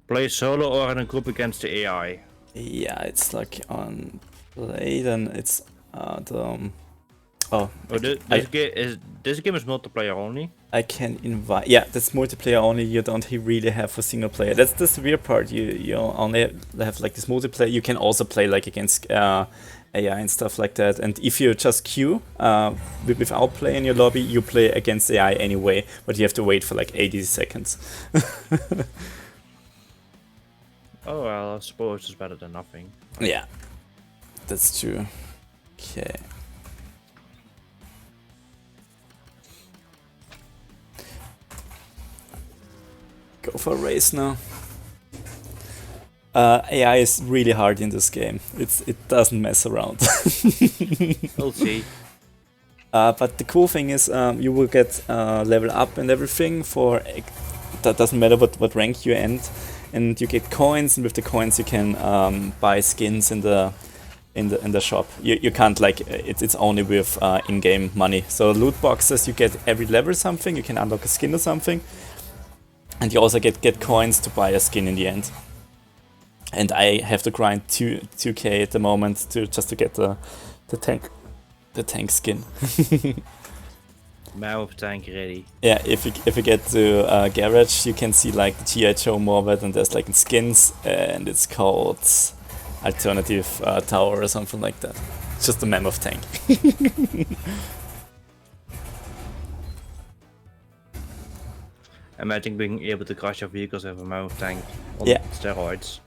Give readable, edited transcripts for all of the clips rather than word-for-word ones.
Play solo or in a group against the AI? Yeah, it's like on play, then it's the Oh, this game is multiplayer only. I can invite. Yeah, that's multiplayer only. You don't really have a single player. That's the weird part. You only have like this multiplayer. You can also play like against AI and stuff like that. And if you just queue without playing your lobby, you play against AI anyway. But you have to wait for like 80 seconds. Oh well, I suppose it's better than nothing. Yeah, that's true. Okay. Go for a race now. AI is really hard in this game. It doesn't mess around. We'll see. But the cool thing is you will get level up and everything for that doesn't matter what rank you end, and you get coins, and with the coins you can buy skins in the shop. You can't like it's only with in-game money. So loot boxes, you get every level something. You can unlock a skin or something. And you also get coins to buy a skin in the end. And I have to grind 2k at the moment just to get the tank skin. Man with tank ready. Yeah, if you get to garage, you can see like the GI Joe Morbid, and there's like skins, and it's called Alternative Tower or something like that. It's just a mammoth tank. Imagine being able to crush your vehicles with a mammoth tank on steroids.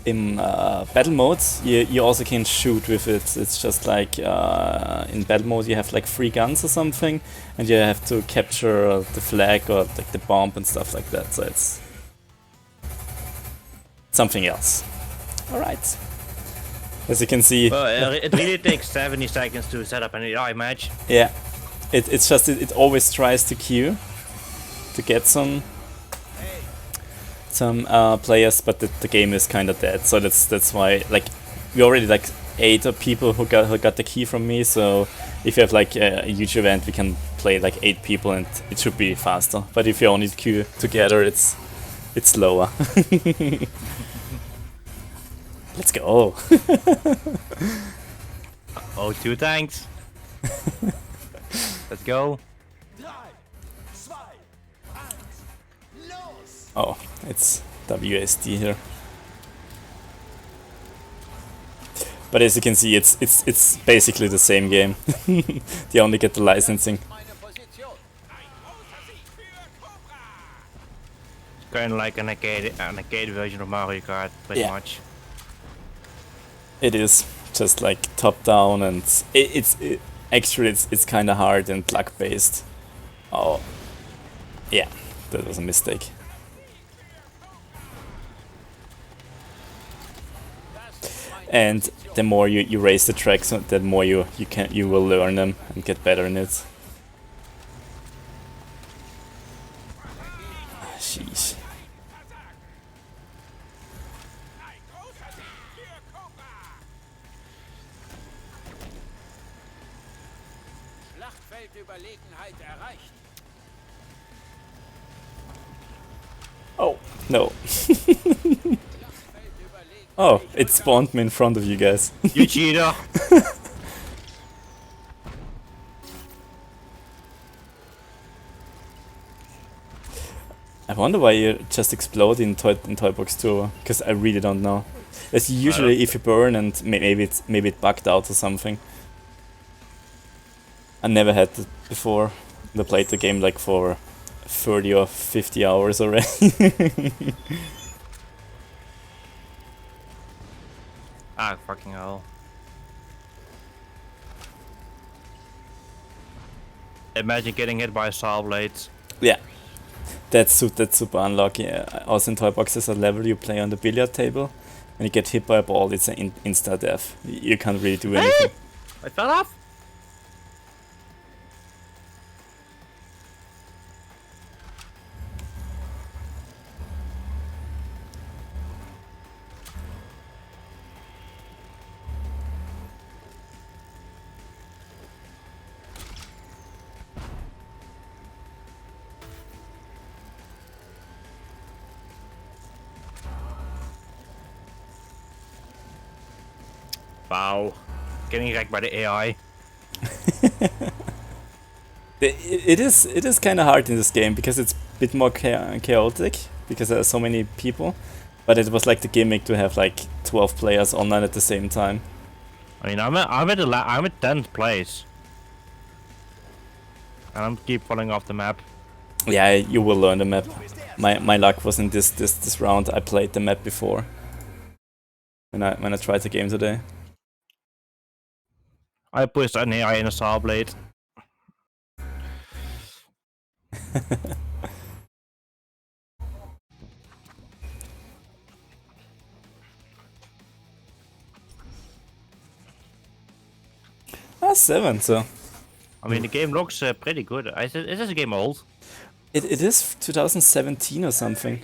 In battle modes, you also can shoot with it. It's just like in battle mode you have like 3 guns or something, and you have to capture the flag or like the bomb and stuff like that. So it's something else. All right. As you can see, well, it really takes 70 seconds to set up an AI match. Yeah, it's just it always tries to queue to get some players, but the game is kind of dead. So that's why like we already like 8 people who got the key from me. So if you have like a huge event, we can play like 8 people and it should be faster. But if you only queue together, it's slower. Let's go. Oh, 2 tanks. Let's go. Oh, it's WSD here. But as you can see, it's basically the same game. They only get the licensing. Kind of like an arcade version of Mario Kart, pretty much. It is just like top down, and actually it's kind of hard and luck based. Oh, yeah, that was a mistake. And the more you race the tracks, the more you will learn them and get better in it. Sheesh. Oh, no. Oh, it spawned me in front of you guys. You cheater! I wonder why you just explode in Toy Box 2, because I really don't know. It's usually if you burn and maybe it bugged out or something. I never had it before. I played the game like for 30 or 50 hours already. Ah, fucking hell. Imagine getting hit by a saw blade. Yeah. That's super unlucky. Also in Toy Box there's a level you play on the billiard table, and you get hit by a ball, it's an insta death. You can't really do anything. I fell off! Wow. Getting wrecked by the AI. It is kind of hard in this game because it's a bit more chaotic because there are so many people. But it was like the gimmick to have like 12 players online at the same time. I mean, I'm at 10th place. And I'm keep falling off the map. Yeah, you will learn the map. My luck was in this round. I played the map before. When I tried the game today. I pushed an AI in a saw blade. 7, so. I mean, the game looks pretty good. Is this a game old? It is 2017 or something.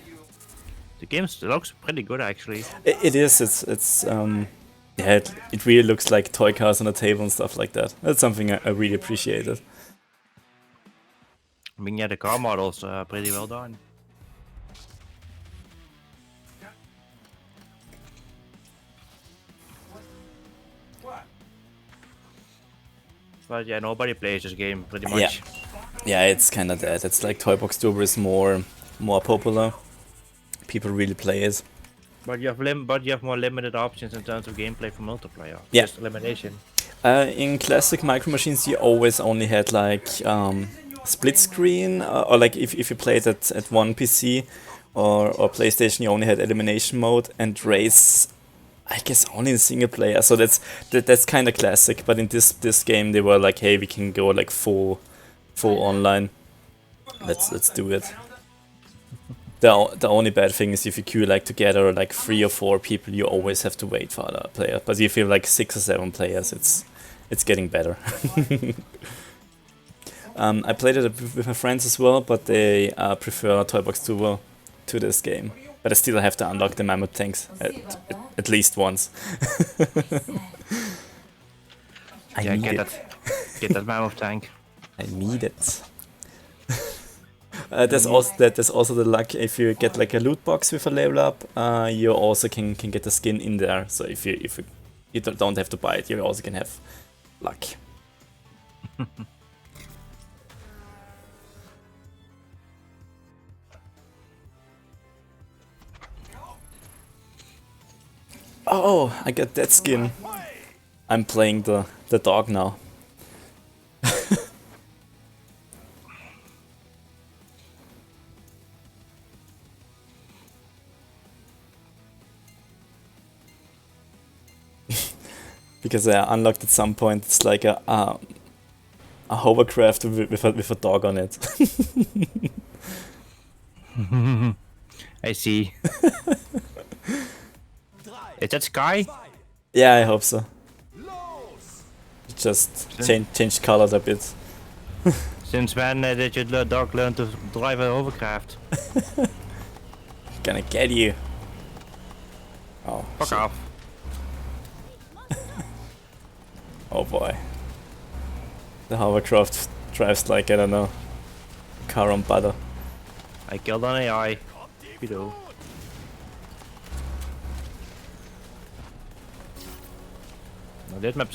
The game looks pretty good, actually. It is. It's yeah. It really looks like toy cars on a table and stuff like that. That's something I really appreciated. I mean, yeah, the car models are pretty well done. But yeah, nobody plays this game pretty much. Yeah, it's kind of that. It's like Toy Box Turbo is more popular. People really play it. But you have more limited options in terms of gameplay for multiplayer. Yeah. Just elimination. In classic Micro Machines, you always only had like split screen, or like if you played at one PC or PlayStation, you only had elimination mode, and race, I guess, only in single player. So that's kind of classic. But in this game, they were like, hey, we can go like full online. Let's do it. The only bad thing is if you queue like together like 3 or 4 people, you always have to wait for other player. But if you have like 6 or 7 players, it's getting better. I played it with my friends as well, but they prefer Toy Box Turbo to this game. But I still have to unlock the mammoth tanks at least once. Yeah, get that mammoth tank. I need it. There's also the luck if you get like a loot box with a level up, you also can get the skin in there. So if you don't have to buy it, you also can have luck. Oh, I got that skin. I'm playing the dog now. Because I unlocked at some point, it's like a hovercraft with a dog on it. I see. Is that Sky? Yeah, I hope so. Just changed colors a bit. Since when did your dog learn to drive a hovercraft? Gonna get you. Oh, fuck shit. off. Oh boy. The hovercraft drives like, I don't know, car on butter. I killed an AI. You know. No, this map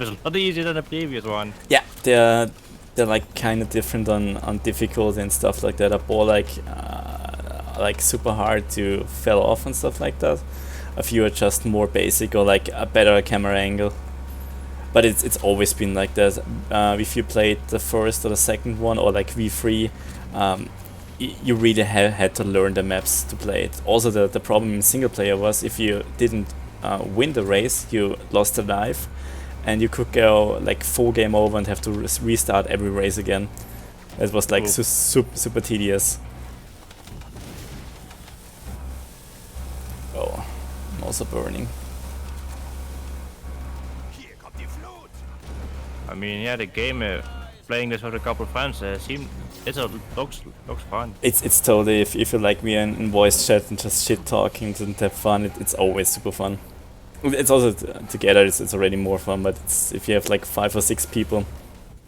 is a lot easier than the previous one. Yeah, they're like kind of different on difficulty and stuff like that. A ball like super hard to fell off and stuff like that. A few are just more basic or like a better camera angle. But it's always been like that. If you played the first or the second one or like V3, you really had to learn the maps to play it. Also the problem in single player was if you didn't win the race, you lost a life, and you could go like full game over and have to restart every race again. It was like super tedious. Oh, I'm also burning. I mean, yeah, the game playing this with a couple of friends looks fun. It's totally if you like me in voice chat and just shit talking and have fun, it's always super fun. It's also together it's already more fun, but if you have like 5 or 6 people,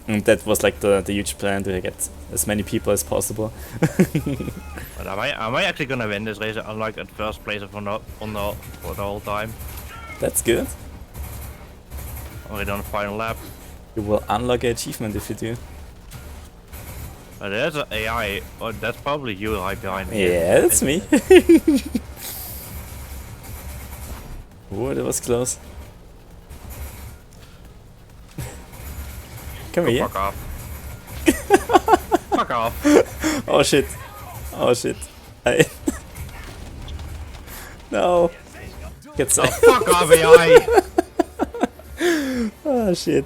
and that was like the huge plan to get as many people as possible. But am I actually gonna win this race? I'm like at first place for the whole time. That's good. Already on the final lap. You will unlock an achievement if you do. There's an AI. Oh, that's probably you right behind me. Yeah, that's me. Oh, that was close. Come Go here. fuck off. Fuck off. Oh shit. Oh shit. No. Get Oh, some. fuck off, AI. Oh shit.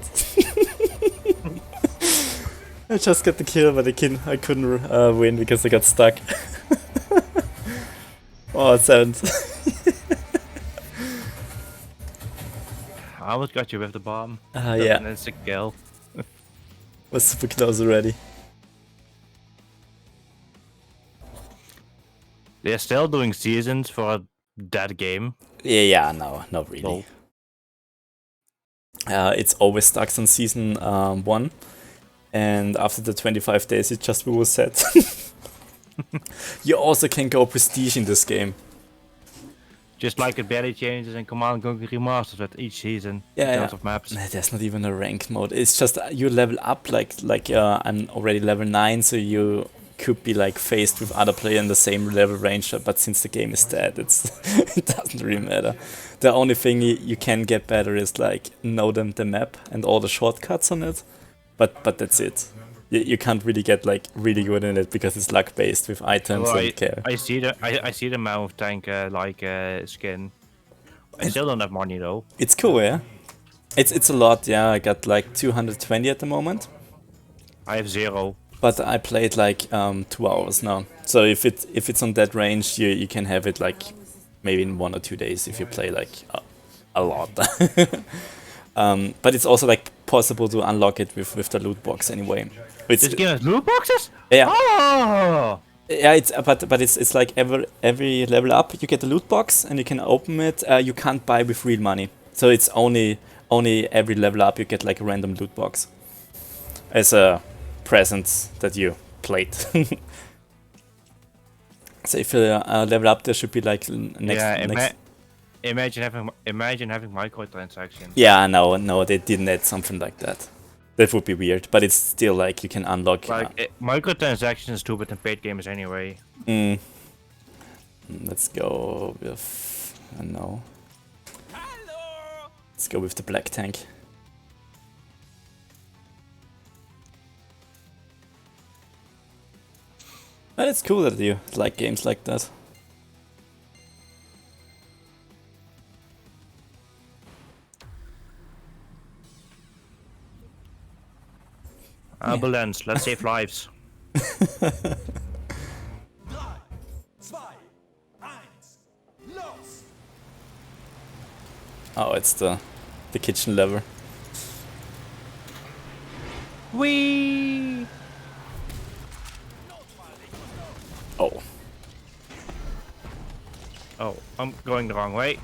I just got the kill, but I couldn't win because I got stuck. Oh, it sounds. I almost got you with the bomb. Yeah. And then sick kill. Was super close already. They're still doing seasons for that game. Yeah, no, not really. It's always stuck on season 1, and after the 25 days it just will reset. You also can go prestige in this game. Just like it barely changes in Command & Conquer Remastered with each season in terms of maps. There's not even a ranked mode. It's just you level up like I'm already level 9, so you could be like faced with other players in the same level range, but since the game is dead, it doesn't really matter. The only thing you can get better is like know the map and all the shortcuts on it, but that's it. You can't really get like really good in it because it's luck based with items and care. I see the Mammoth Tank skin. I still don't have money though. It's cool, yeah. It's a lot, yeah. I got like 220 at the moment. I have 0. But I played like 2 hours now. So if it's on that range, you can have it like maybe in 1 or 2 days if you play like a lot. But it's also like possible to unlock it with the loot box anyway. This game has loot boxes? Yeah. Oh! Yeah, but it's like every level up you get a loot box and you can open it. You can't buy with real money, so it's only every level up you get like a random loot box as a present that you played. So if you level up, there should be like next. Imagine having microtransactions. Yeah, no, they didn't add something like that. That would be weird, but it's still like you can unlock. Microtransactions is stupid in paid games anyway. Let's go with no. Let's go with the black tank. But it's cool that you like games like that. Ambulance, let's save lives. Oh, it's the kitchen lever. Whee! Oh. Oh, I'm going the wrong way.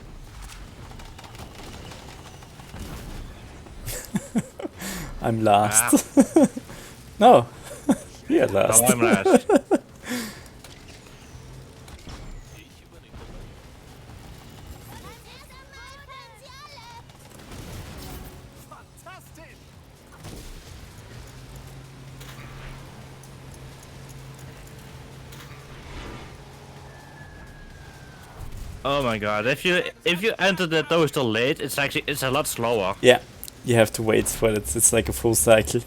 I'm last. No, you're last. No, I'm last. Oh my god! If you enter the toaster late, it's a lot slower. Yeah, you have to wait for it. It's like a full cycle.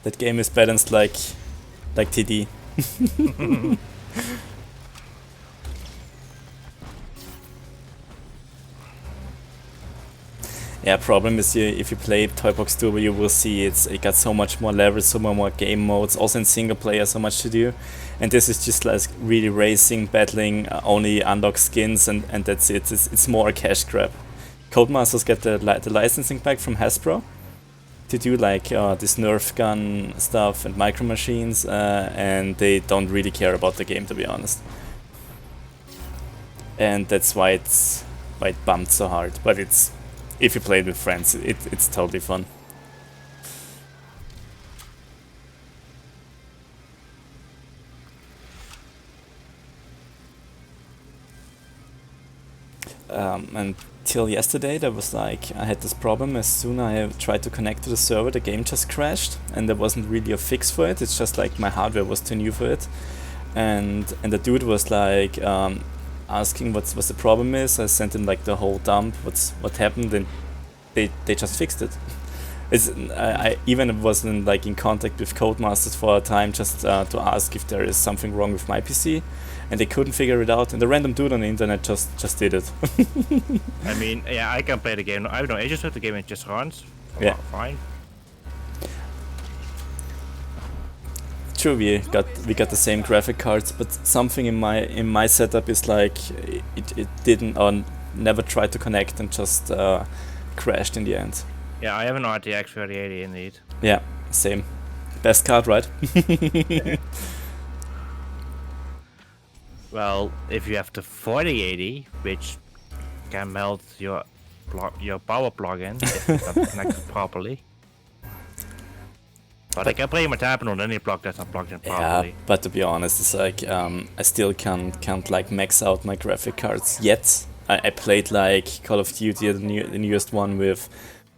That game is balanced like TD. Yeah, problem is if you play Toy Box Turbo, you will see it got so much more levels, so many more game modes, also in single player so much to do. And this is just like really racing, battling, only unlock skins and that's it. It's more a cash grab. Codemasters get the licensing back from Hasbro to do like this Nerf gun stuff and micro machines, and they don't really care about the game, to be honest. And that's why it bumped so hard. But if you play it with friends, it's totally fun. until yesterday, there was like I had this problem. As soon as I tried to connect to the server, the game just crashed, and there wasn't really a fix for it. It's just like my hardware was too new for it, and the dude was like asking what the problem is. I sent him like the whole dump. What happened, and they just fixed it. I even wasn't like in contact with Codemasters for a time just to ask if there is something wrong with my PC, and they couldn't figure it out. And the random dude on the internet just did it. I mean, yeah, I can play the game. I don't know. I just have the game and it just runs. Yeah. Fine. True, we got the same graphic cards, but something in my setup is like it didn't or never tried to connect and just crashed in the end. Yeah, I have an RTX 3080 indeed. Yeah, same. Best card, right? Well, if you have the 4080, which can melt your power plug-in if it's not connected properly. But I can pretty much happen on any plug that's not plugged in properly. Yeah, but to be honest, it's like I still can't like max out my graphic cards yet. I played like Call of Duty, the newest one, with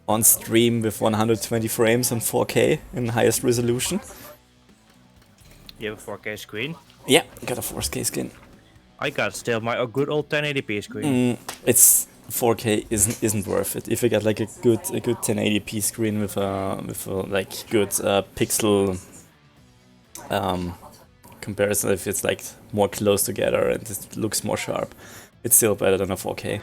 on stream with 120 frames and 4K in highest resolution. You have a 4K screen? Yeah, got a 4K screen. I got still my good old 1080p screen. It's 4K isn't worth it. If you get like a good 1080p screen with a like good pixel comparison, if it's like more close together and it looks more sharp, it's still better than a 4K.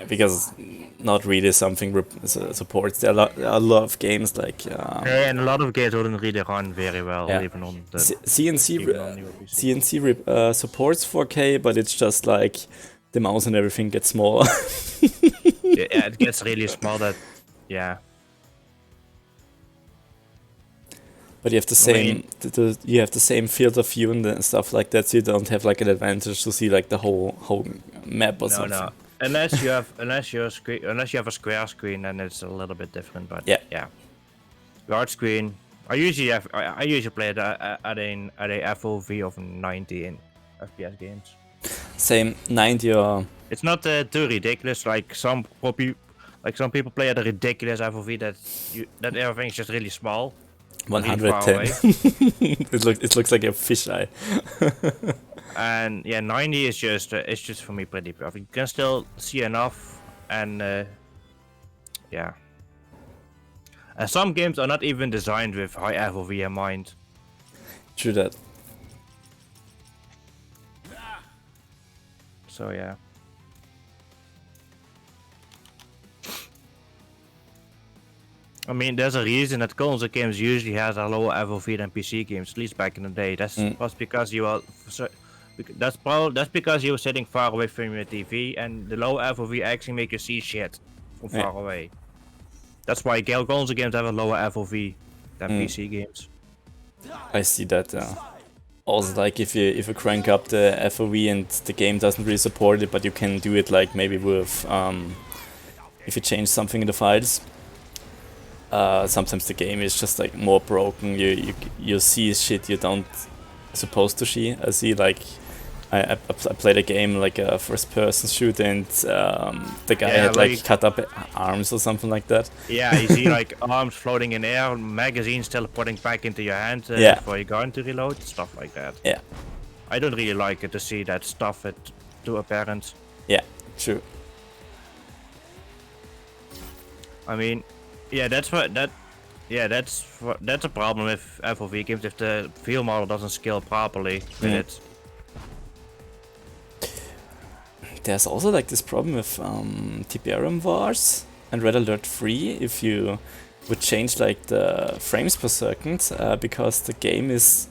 Because not really something supports. There are a lot of games like yeah, and a lot of games wouldn't really run very well, yeah. even on the CNC supports 4K, but it's just like the mouse and everything gets smaller. Yeah, it gets really small. That yeah. But you have the same you have the same field of view and stuff like that, so you don't have like an advantage to see like the whole map or something. No. Unless you have a square screen, then it's a little bit different. But yeah. Large screen. I usually play it at a FOV of 90 in FPS games. Same 90 or. It's not too ridiculous. Like some people play at a ridiculous FOV that everything's just really small. 110. It looks like a fisheye. And yeah, 90 is just for me pretty perfect. You can still see enough, and yeah. And some games are not even designed with high FOV in mind. True that. So yeah. I mean, there's a reason that console games usually has a lower FOV than PC games, at least back in the day. That's because you are. That's because you were sitting far away from your TV, and the low FOV actually make you see shit from far away. That's why console games have a lower FOV than PC games. I see that. Also, like if you crank up the FOV and the game doesn't really support it, but you can do it like maybe with if you change something in the files. Sometimes the game is just like more broken. You see shit you don't supposed to see. I see like I played a game like a first-person shooter, and the guy had like cut up arms or something like that. Yeah, you see like arms floating in air, magazines teleporting back into your hand before you go into reload, stuff like that. Yeah, I don't really like it to see that stuff too apparent. Yeah, true. I mean, yeah, that's a problem with FOV games if the field model doesn't scale properly with it. There's also like this problem with TPRM Wars and Red Alert 3 if you would change like the frames per second because the game is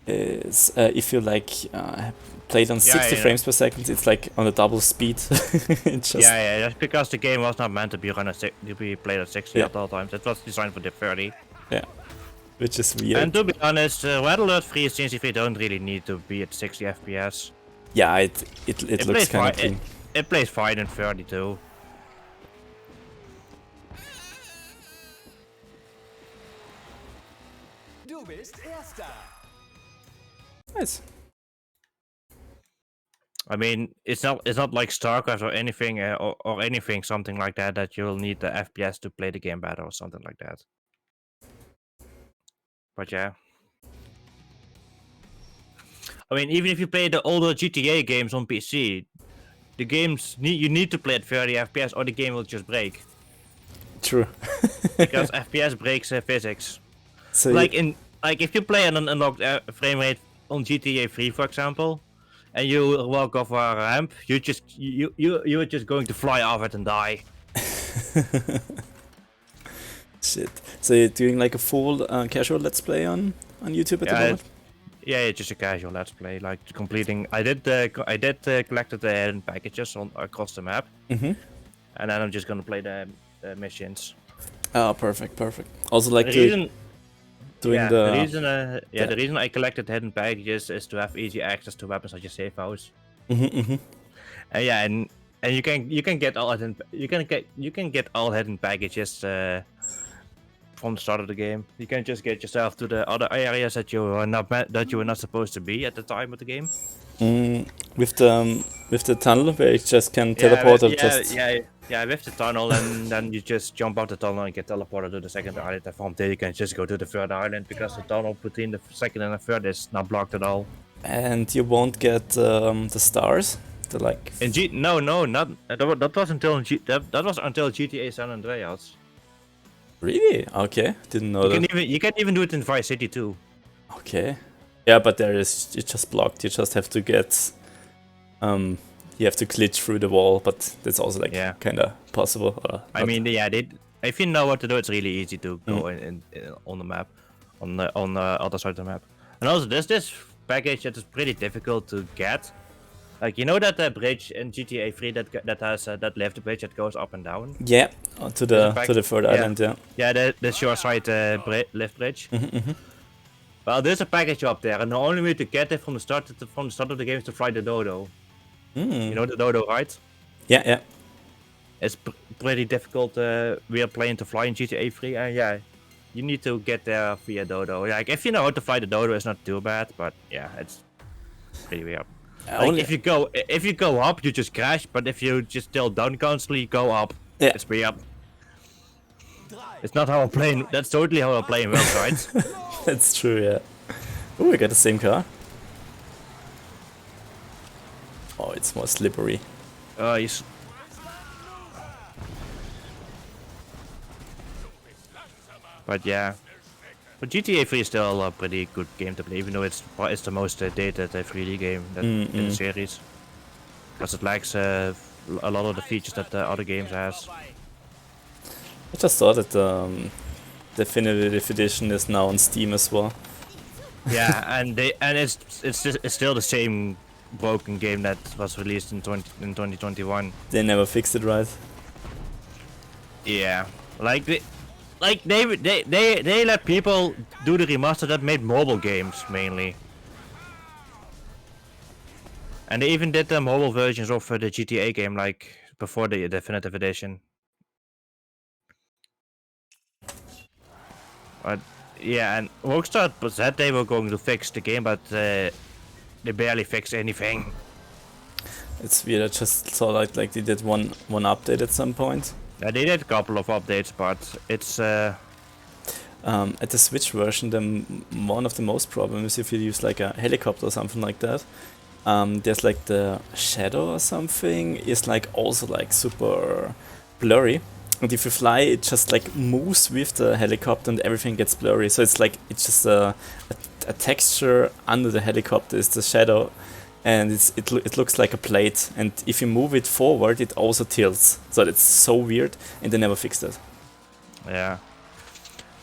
if you like play it on 60 frames per second, it's like on a double speed. Yeah, that's because the game was not meant to be played at 60 at all times. It was designed for the 30. Yeah, which is weird. And to be honest, Red Alert 3 and CNC 3 don't really need to be at 60 FPS. Yeah, it looks kind of clean. It plays fine in 30 too. Du bist Erster. Nice. I mean, it's not like StarCraft or anything or anything something like that you'll need the FPS to play the game better or something like that. But yeah. I mean, even if you play the older GTA games on PC, the games you need to play at 30 FPS or the game will just break. True. Because FPS breaks physics. So like if you play an unlocked frame rate on GTA 3, for example, and you walk off a ramp, you're just going to fly off it and die. Shit. So you're doing like a full casual let's play on YouTube at the moment? Yeah, just a casual let's play, like completing. I did collected the hidden packages across the map, and then I'm just gonna play the missions. Oh, perfect. Also, like the the reason I collected hidden packages is to have easy access to weapons such as safe house. And you can get all hidden packages from the start of the game. You can just get yourself to the other areas that you were not supposed to be at the time of the game. With the tunnel where you just can teleport with the tunnel, and then you just jump out the tunnel and get teleported to the second island. And from there you can just go to the third island because the tunnel between the second and the third is not blocked at all. And you won't get the stars. That was until GTA San Andreas. Really? Okay, didn't know that. You can even do it in Vice City too. Okay. Yeah, but it's just blocked. You just have to get you have to glitch through the wall, but that's also like kind of possible. I mean, if you know what to do, it's really easy to go in on the map, on the other side of the map. And also, there's this package that is pretty difficult to get. Like, you know that bridge in GTA 3 that has that left bridge that goes up and down? Yeah, to the third island, yeah. Yeah, the shore side left bridge. Well, there's a package up there, and the only way to get it from the start of the game is to fly the dodo. You know the dodo, right? Yeah. It's pretty difficult. We are playing to fly in GTA 3, and yeah, you need to get there via dodo. Like, if you know how to fly the dodo, it's not too bad, but yeah, it's pretty weird. Like, if you go up, you just crash, but if you just still down constantly, go up. Yeah. It's weird. It's not how I'm playing. That's totally how I'm playing works, right? That's true, yeah. Oh, we got the same car. Oh, it's more slippery. But yeah. But GTA 3 is still a pretty good game to play, even though it's the most dated 3D game in the series. Because it lacks a lot of the features that the other games has. I just saw that the Definitive Edition is now on Steam as well. Yeah, and it's still the same broken game that was released in 2021. They never fixed it right. Yeah, they let people do the remaster that made mobile games mainly. And they even did the mobile versions of the GTA game, like before the Definitive Edition. But yeah, and Rockstar said they were going to fix the game, but they barely fixed anything. It's weird. I just saw like they did one update at some point. Yeah, they did a couple of updates, but it's at the Switch version, one of the most problems if you use like a helicopter or something like that. There's like the shadow or something is like also like super blurry, and if you fly, it just like moves with the helicopter and everything gets blurry. So it's just a texture under the helicopter is the shadow, and it looks like a plate. And if you move it forward, it also tilts. So it's so weird, and they never fixed it. Yeah.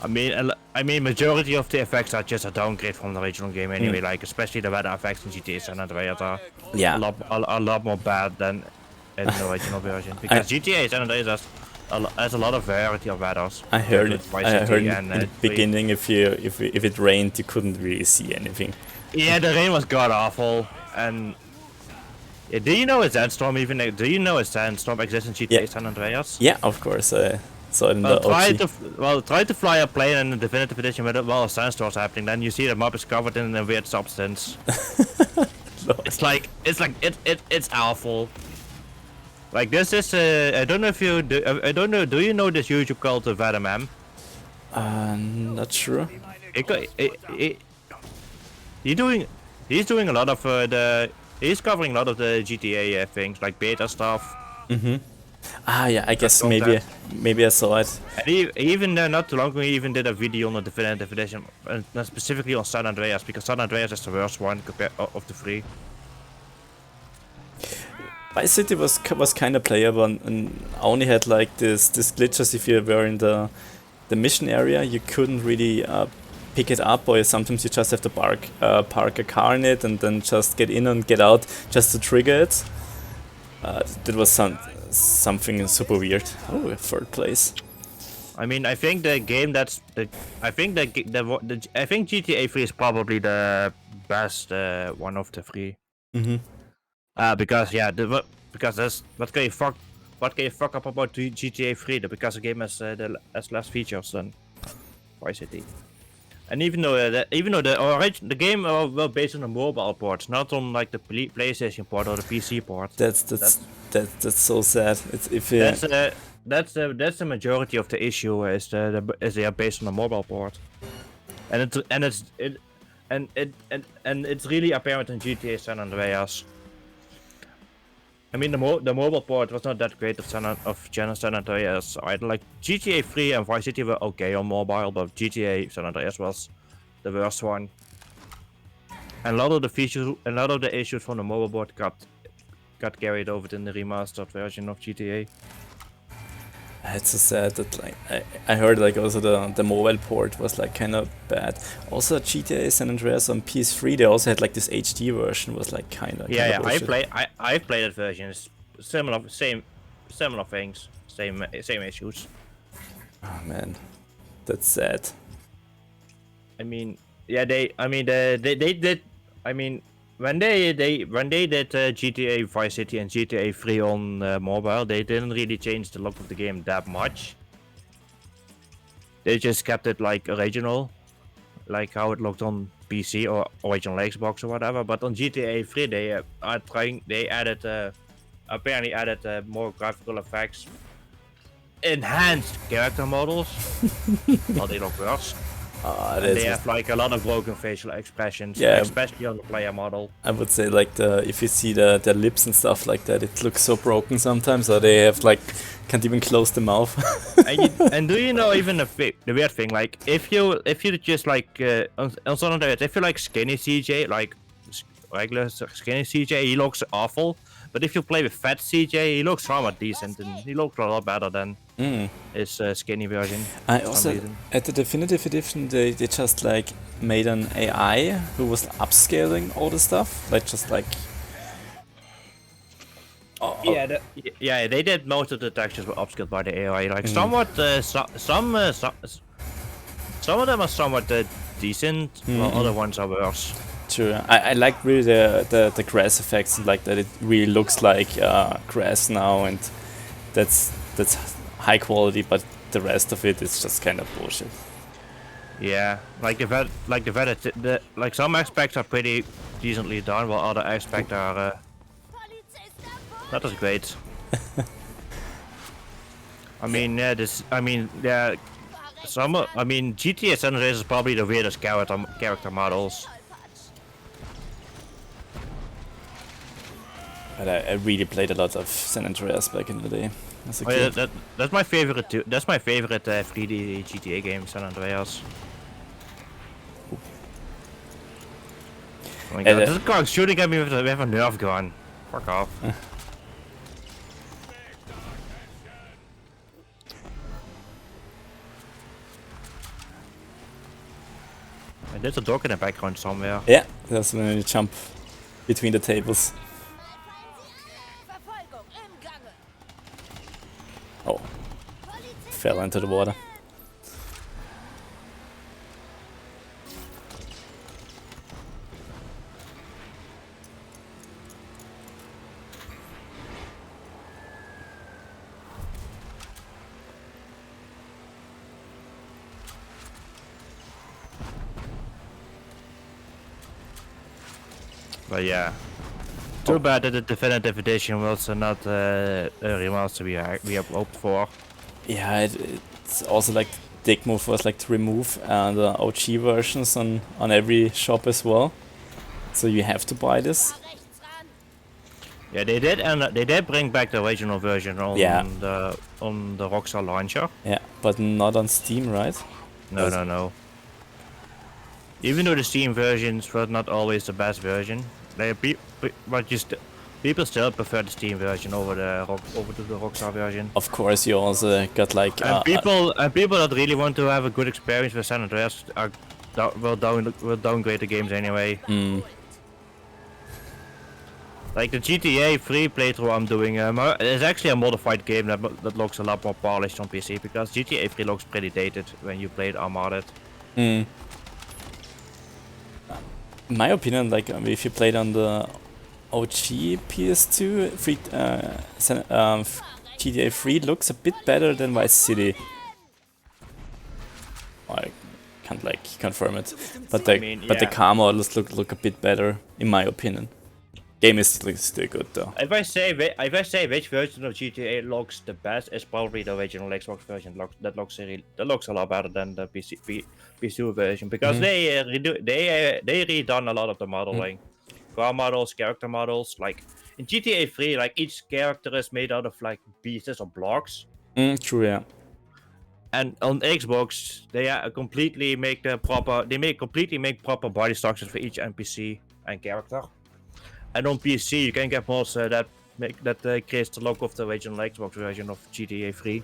I mean, majority of the effects are just a downgrade from the original game anyway. Like, especially the weather effects in GTA San Andreas are a lot more bad than in the original version. Because GTA San Andreas has a lot of variety of weathers. I heard in the beginning, if it rained, you couldn't really see anything. Yeah, the rain was god awful. And do you know a sandstorm exists in GTA San Andreas? Yeah, of course. So in try to fly a plane in the Definitive Edition while a sandstorm's happening, then you see the map is covered in a weird substance. It's awful. Like this is I don't know if you do, I don't know. Do you know this YouTube called the Venom M? Not sure. He's doing a lot of he's covering a lot of the GTA things like beta stuff. Ah, yeah, I guess content. maybe I saw it. And even not too long ago, he even did a video on the definitive edition, and specifically on San Andreas, because San Andreas is the worst one compared of the three. Vice City was kind of playable, and only had like this glitches if you were in the mission area. You couldn't really pick it up, or sometimes you just have to park a car in it and then just get in and get out just to trigger it. That was something super weird. Oh, a third place. I mean, I think the game that's I think GTA 3 is probably the best one of the three. Because that's what can you fuck up about GTA 3? Because the game has less features than Vice City. And even though the game were based on a mobile port, not on like the PlayStation port or the PC port. That's so sad. It's if that's the majority of the issue is they are based on a mobile port, and it's really apparent in GTA San Andreas. I mean, the mobile port was not that great of San Andreas either. Like GTA 3 and Vice City were okay on mobile, but GTA San Andreas was the worst one. And a lot of the features, a lot of the issues from the mobile port got carried over in the remastered version of GTA. It's so sad that like I heard like also the mobile port was like kind of bad. Also GTA San Andreas on PS3 they also had like this HD version was like kind of I played that version. It's similar things, same issues. Oh man, that's sad. I mean, yeah, they did. I mean, when they did GTA Vice City and GTA 3 on mobile, they didn't really change the look of the game that much. They just kept it like original, like how it looked on PC or original Xbox or whatever. But on GTA 3, they apparently added more graphical effects, enhanced character models. Well, they look worse. They have like a lot of broken facial expressions, especially on the player model. I would say like if you see their lips and stuff like that, it looks so broken sometimes, or they have like can't even close the mouth. and do you know even the weird thing? Like if you just like on San Andreas, if you like skinny CJ, like regular skinny CJ, he looks awful. But if you play with fat CJ, he looks somewhat decent, and he looks a lot better than his skinny version. I also at the definitive edition they just like made an AI who was upscaling all the stuff, like just like. Yeah, they did most of the textures were upscaled by the AI. Like somewhat, some of them are somewhat decent, while other ones are worse. True. I like really the grass effects, like that it really looks like grass now, and that's high quality, but the rest of it is just kind of bullshit. Yeah, like some aspects are pretty decently done, while other aspects are not as great. I mean, GTA San Andreas is probably the weirdest character models. But I really played a lot of San Andreas back in the day as a kid. Yeah, that's my favorite too. That's my favorite 3D GTA game, San Andreas. Oh my god, this guy's shooting at me with a Nerf gun. Fuck off. There's a dog in the background somewhere. Yeah, that's when you jump between the tables. Oh, fell into the water. But yeah, Too bad that the definitive edition was not a remaster we have hoped for. Yeah, it's also like the dick move was like to remove the OG versions on every shop as well. So you have to buy this. Yeah, they did, and they did bring back the original version on the Rockstar launcher. Yeah, but not on Steam, right? No. Even though the Steam versions were not always the best version, people still prefer the Steam version over the Rockstar version. Of course, you also got like and people that really want to have a good experience with San Andreas will downgrade the games anyway. Like the GTA 3 playthrough I'm doing, is actually a modified game that looks a lot more polished on PC because GTA 3 looks pretty dated when you play it armored. In my opinion, like if you played on the OG PS2, GTA 3 looks a bit better than Vice City. I can't like confirm it, but the car models look a bit better in my opinion. Game is still good though. If I say which version of GTA looks the best, it's probably the original Xbox version. That looks a lot better than the PC version because they redone a lot of the modeling, car models, character models. Like in GTA 3, like each character is made out of like pieces or blocks. True, yeah. And on Xbox, they completely make proper body structures for each NPC and character. And on PC, you can get mods that creates the look of the original Xbox version of GTA 3.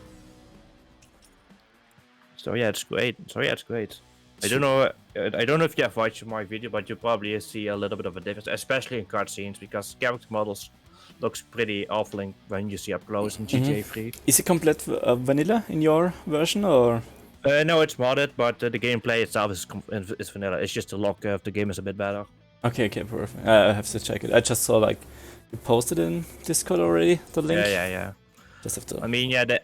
So yeah, it's great. I don't know if you have watched my video, but you probably see a little bit of a difference, especially in cutscenes, because character models looks pretty awful when you see up close in GTA 3. Is it complete vanilla in your version, or? No, it's modded, but the gameplay itself is vanilla. It's just the look of the game is a bit better. Okay, perfect. I have to check it. I just saw like you posted in Discord already the link. Yeah. Just have to. The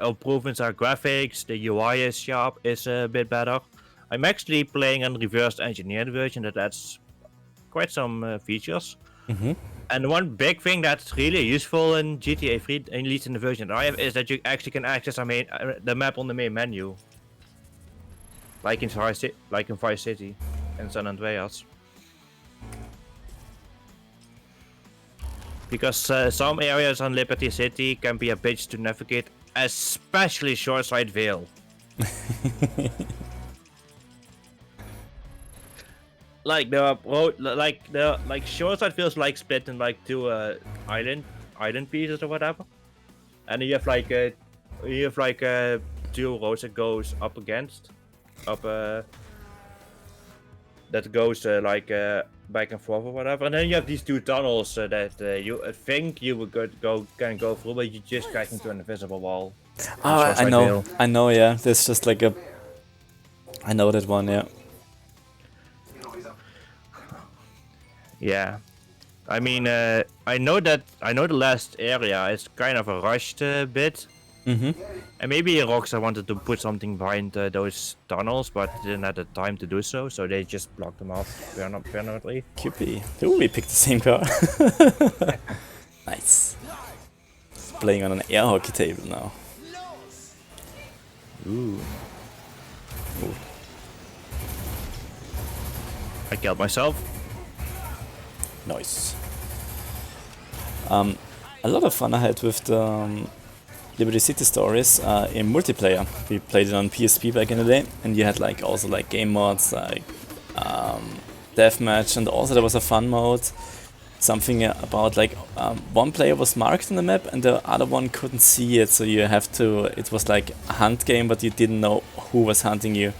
improvements are graphics. The UI is sharp, is a bit better. I'm actually playing a reverse engineered version that adds quite some features. And one big thing that's really useful in GTA 3, at least in the version that I have, is that you actually can access the map on the main menu, like in Vice City. In San Andreas, because some areas on Liberty City can be a bitch to navigate, especially Shoreside Vale. Shoreside feels like split in like two island pieces or whatever, and you have two roads that goes that goes back and forth or whatever, and then you have these two tunnels that you think you would can go through, but you just crash into an invisible wall. I know, yeah. There's just like I know that one, yeah. Yeah, I mean, I know the last area is kind of a rushed bit. And maybe Rockstar wanted to put something behind those tunnels, but didn't have the time to do so, so they just blocked them off permanently. QP. Ooh, we picked the same car. Nice. Playing on an air hockey table now. Ooh. I killed myself. Nice. A lot of fun I had with the Liberty City Stories in multiplayer. We played it on PSP back in the day, and you had like also like game mods like deathmatch, and also there was a fun mode. Something about like one player was marked on the map and the other one couldn't see it, so you have to. It was like a hunt game, but you didn't know who was hunting you.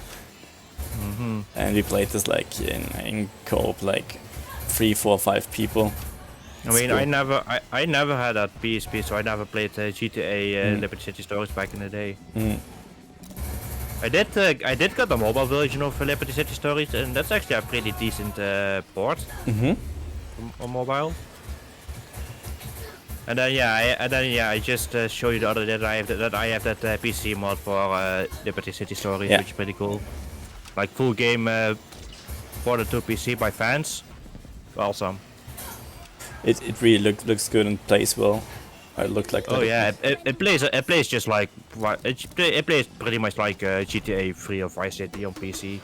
And we played this like in co-op, like 3, 4, 5 people. I mean, cool. I never had that PSP, so I never played GTA Liberty City Stories back in the day. I did get the mobile version of Liberty City Stories, and that's actually a pretty decent port on mobile. And then I just showed you the other day that I have that PC mod for Liberty City Stories, which is pretty cool. Like full game ported to PC by fans. Awesome. It really looks good and plays well. It looked like that. Oh yeah, it plays just like it plays pretty much like GTA 3 or Vice City on PC.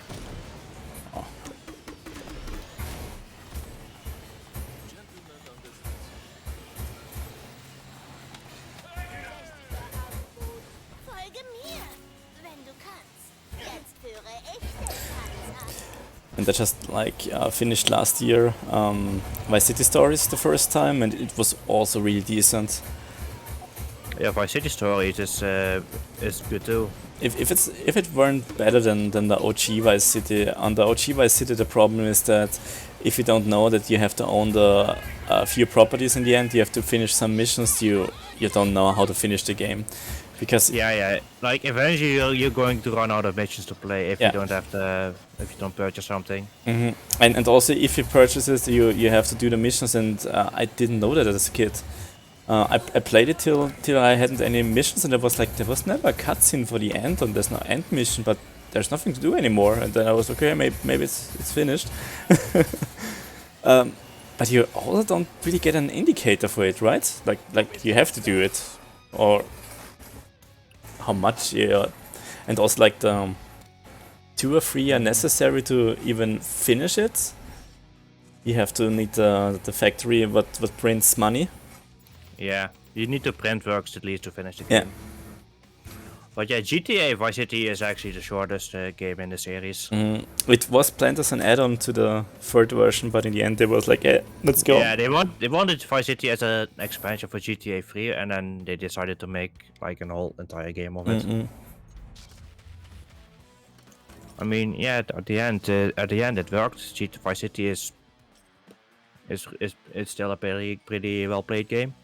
Folge mir, wenn du kannst. Jetzt führe ich den Tanz an. And I just like finished last year Vice City Stories the first time, and it was also really decent. Yeah, Vice City Stories is good too. If it weren't better than the OG Vice City, on the OG Vice City the problem is that if you don't know that you have to own the few properties in the end, you have to finish some missions, you don't know how to finish the game. Because Yeah, like eventually you're going to run out of missions to play if Yeah. you don't have if you don't purchase something. and also if you purchase it, you have to do the missions, and I didn't know that as a kid. I played it till I hadn't any missions, and there was never a cutscene for the end, and there's no end mission, but there's nothing to do anymore. And then I was okay, maybe it's finished. But you also don't really get an indicator for it, right? Like you have to do it, or how much. Yeah, and also like the 2 or 3 are necessary to even finish it. You have to need the factory what prints money. Yeah, you need to print works at least to finish the Yeah. game. But yeah, GTA Vice City is actually the shortest game in the series. It was planned as an add-on to the third version, but in the end they was like, let's go. Yeah, they wanted Vice City as an expansion for GTA 3, and then they decided to make like an whole entire game of it. I mean, yeah, at the end it worked. Vice City is still a pretty well played game.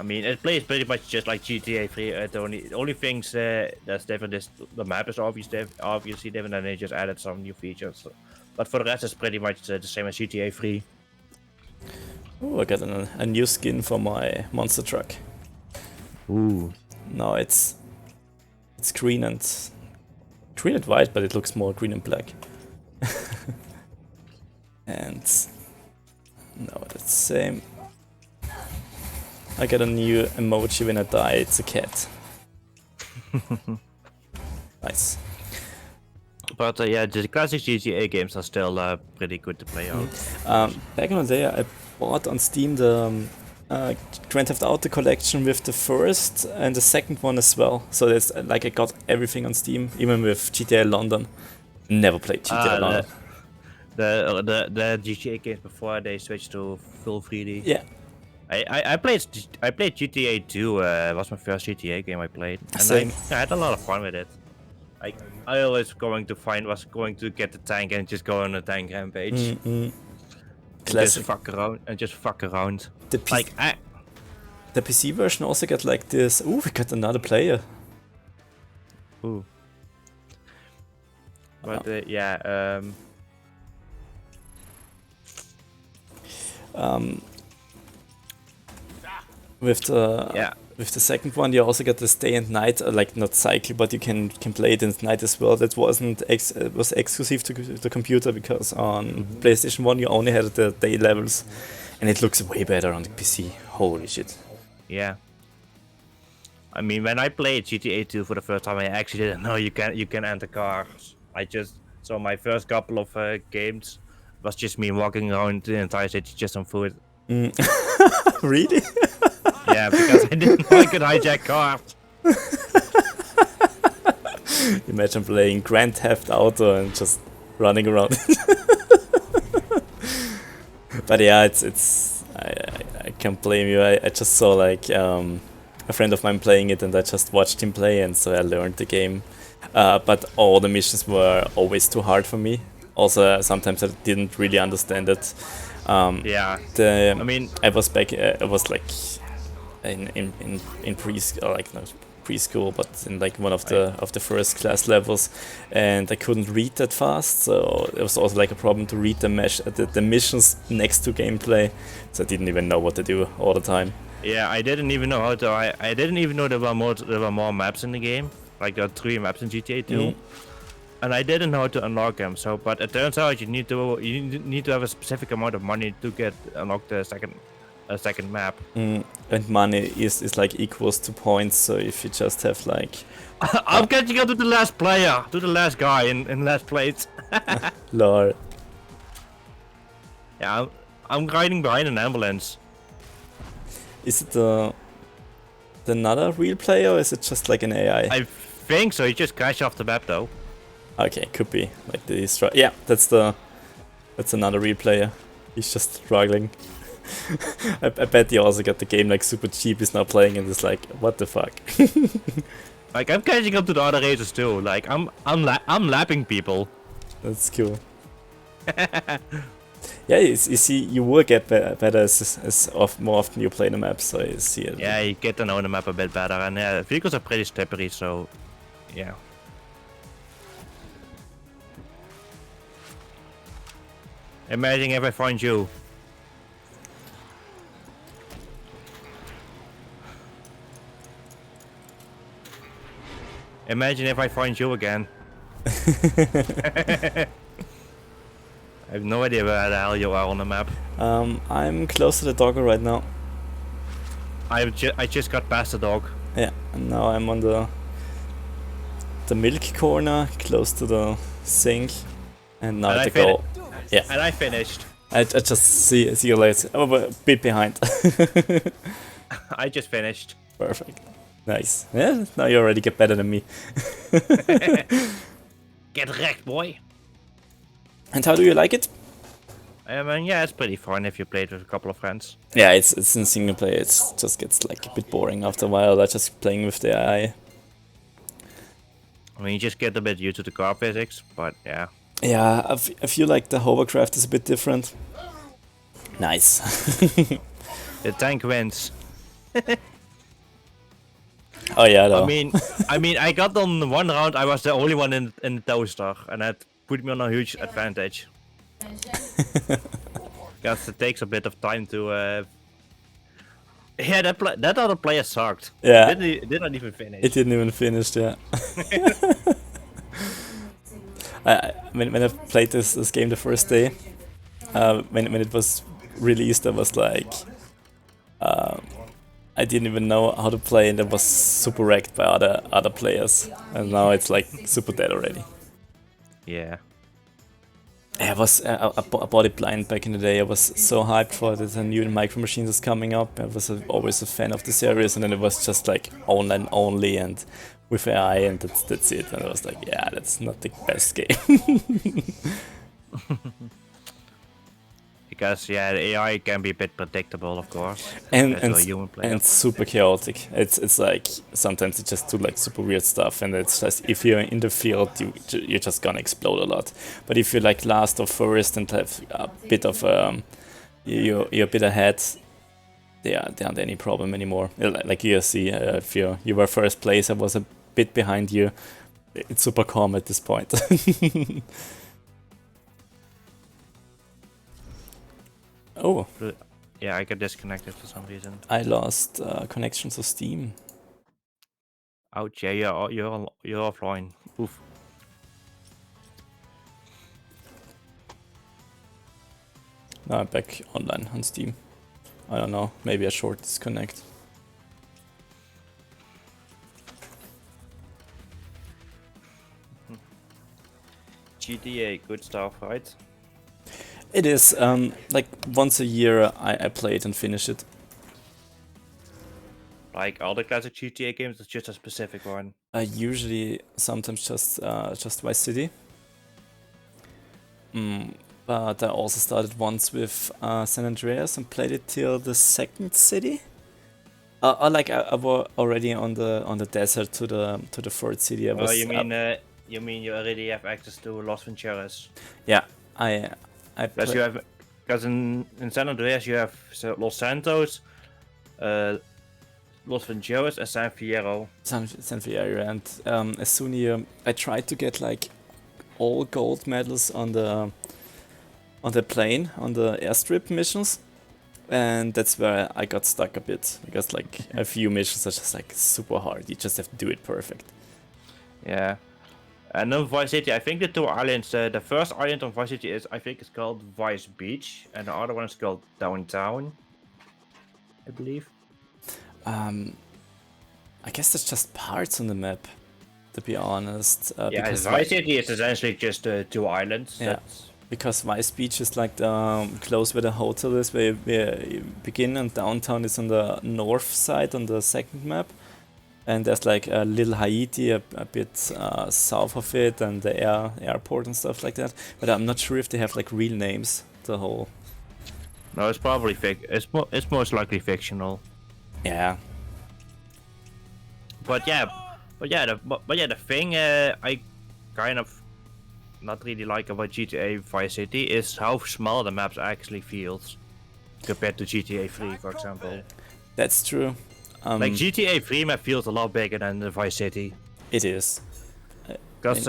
I mean, it plays pretty much just like GTA 3. The only things that's different is the map is obviously different, and they just added some new features. But for the rest, it's pretty much the same as GTA 3. Oh, I got a new skin for my monster truck. Ooh. No, it's green and white, but it looks more green and black. And no, that's the same. I got a new emoji when I die. It's a cat. Nice. But yeah, the classic GTA games are still pretty good to play out. Back in the day, I bought on Steam the Grand Theft Auto collection with the first and the second one as well. So that's like I got everything on Steam, even with GTA London. Never played GTA London. The GTA games before they switched to full 3D. Yeah. I played GTA 2. Was my first GTA game I played, and Same. I had a lot of fun with it. I always going to get the tank and just go on a tank rampage. And Classic. just fuck around. The PC version also got like this. Ooh, we got another player. Ooh. But yeah. With the second one, you also got this day and night, like not cycle, but you can play it in night as well. That was exclusive to the computer, because on PlayStation 1 you only had the day levels, and it looks way better on the PC. Holy shit! Yeah. I mean, when I played GTA 2 for the first time, I actually didn't know you can enter cars. So my first couple of games was just me walking around the entire city just on foot. Really? Yeah, because I didn't know I could hijack cars. Imagine playing Grand Theft Auto and just running around. But yeah, I can't blame you. I just saw like a friend of mine playing it, and I just watched him play, and so I learned the game. But all the missions were always too hard for me. Also, sometimes I didn't really understand it. Yeah. I mean, I was like in preschool, like not preschool, but in like one of the first class levels, and I couldn't read that fast, so it was also like a problem to read the missions next to gameplay, so I didn't even know what to do all the time. Yeah, I didn't even know how to. I didn't even know there were more maps in the game. Like there are 3 maps in GTA 2. and I didn't know how to unlock them. So, but it turns out you need to have a specific amount of money to get unlock the second map. And money is like equals to points. So if you just have like, I'm catching up to the last player, to the last guy in last place. lol. Yeah, I'm riding behind an ambulance. Is it another real player or is it just like an AI? I think so. He just crashed off the map though. Okay, could be like the yeah. That's another real player. He's just struggling. I bet he also got the game like super cheap. He's now playing and is like, what the fuck? Like I'm catching up to the other racers too. Like I'm lapping people. That's cool. Yeah, you see, you will get better as more often you play the map, so you see it. Yeah, you get to know the map a bit better, and yeah, vehicles are pretty slippery, so yeah. Imagine if I find you. Imagine if I find you again. I have no idea where the hell you are on the map. I'm close to the dogger right now. I just got past the dog. Yeah, and now I'm on the milk corner, close to the sink, and now And at the goal. Yeah, And I finished. I just see you later. Oh, but a bit behind. I just finished. Perfect. Nice. Yeah, now you already get better than me. Get wrecked, boy. And how do you like it? I mean, yeah, it's pretty fun if you play it with a couple of friends. Yeah, it's in single player. It just gets like a bit boring after a while. Like just playing with the AI. I mean, you just get a bit used to the car physics, but yeah. Yeah, I feel like the hovercraft is a bit different. Nice. The tank wins. Oh yeah, though. I mean, I got on one round. I was the only one in the toaster, and that put me on a huge advantage. Because it takes a bit of time to. Yeah, that other player sucked. Yeah. Did not even finish. It didn't even finish, yeah. When I played this game the first day, when it was released, I was like, I didn't even know how to play, and I was super wrecked by other players, and now it's like super dead already. Yeah. I bought it blind back in the day. I was so hyped for it. The new Micro Machines is coming up. I was always a fan of the series, and then it was just like online only and with AI, and that's it. And I was like, yeah, that's not the best game. Because yeah, the AI can be a bit predictable, of course. and super chaotic. It's like sometimes it just do like super weird stuff, and it's just if you're in the field, you're just gonna explode a lot. But if you're like last or first and have a bit of you're a bit ahead, there aren't any problem anymore. Like you see, if you were first place, I was a bit behind you. It's super calm at this point. Oh. Yeah, I got disconnected for some reason. I lost connection to Steam. Ouch! Yeah, you're offline. Oof. Now I'm back online on Steam. I don't know, maybe a short disconnect. GTA, good stuff, right? It is, like once a year I play it and finish it. Like all the classic GTA games, it's just a specific one. I usually sometimes just Vice City. But I also started once with San Andreas and played it till the second city. I was already on the desert to the third city. Oh, you mean you already have access to Los Venturas? Yeah, because in San Andreas you have Los Santos, Los Venturas, and San Fierro. San Fierro, and as soon as I tried to get like all gold medals on the plane, on the airstrip missions, and that's where I got stuck a bit, because like a few missions are just like super hard. You just have to do it perfect. Yeah. And then Vice City, I think the two islands, the first island on Vice City I think it's called Vice Beach, and the other one is called Downtown, I believe. I guess there's just parts on the map, to be honest. Yeah, because Vice City is essentially just two islands. Yeah. Because Vice Beach is like close where the hotel is, where you begin, and downtown is on the north side on the second map. And there's like a little Haiti a bit south of it, and the airport and stuff like that. But I'm not sure if they have like real names. The whole. No, it's probably it's most likely fictional. Yeah. But the thing I kind of not really like about GTA Vice City is how small the maps actually feels compared to GTA 3, for example. That's true. Like GTA 3 map feels a lot bigger than the Vice City. It is. Because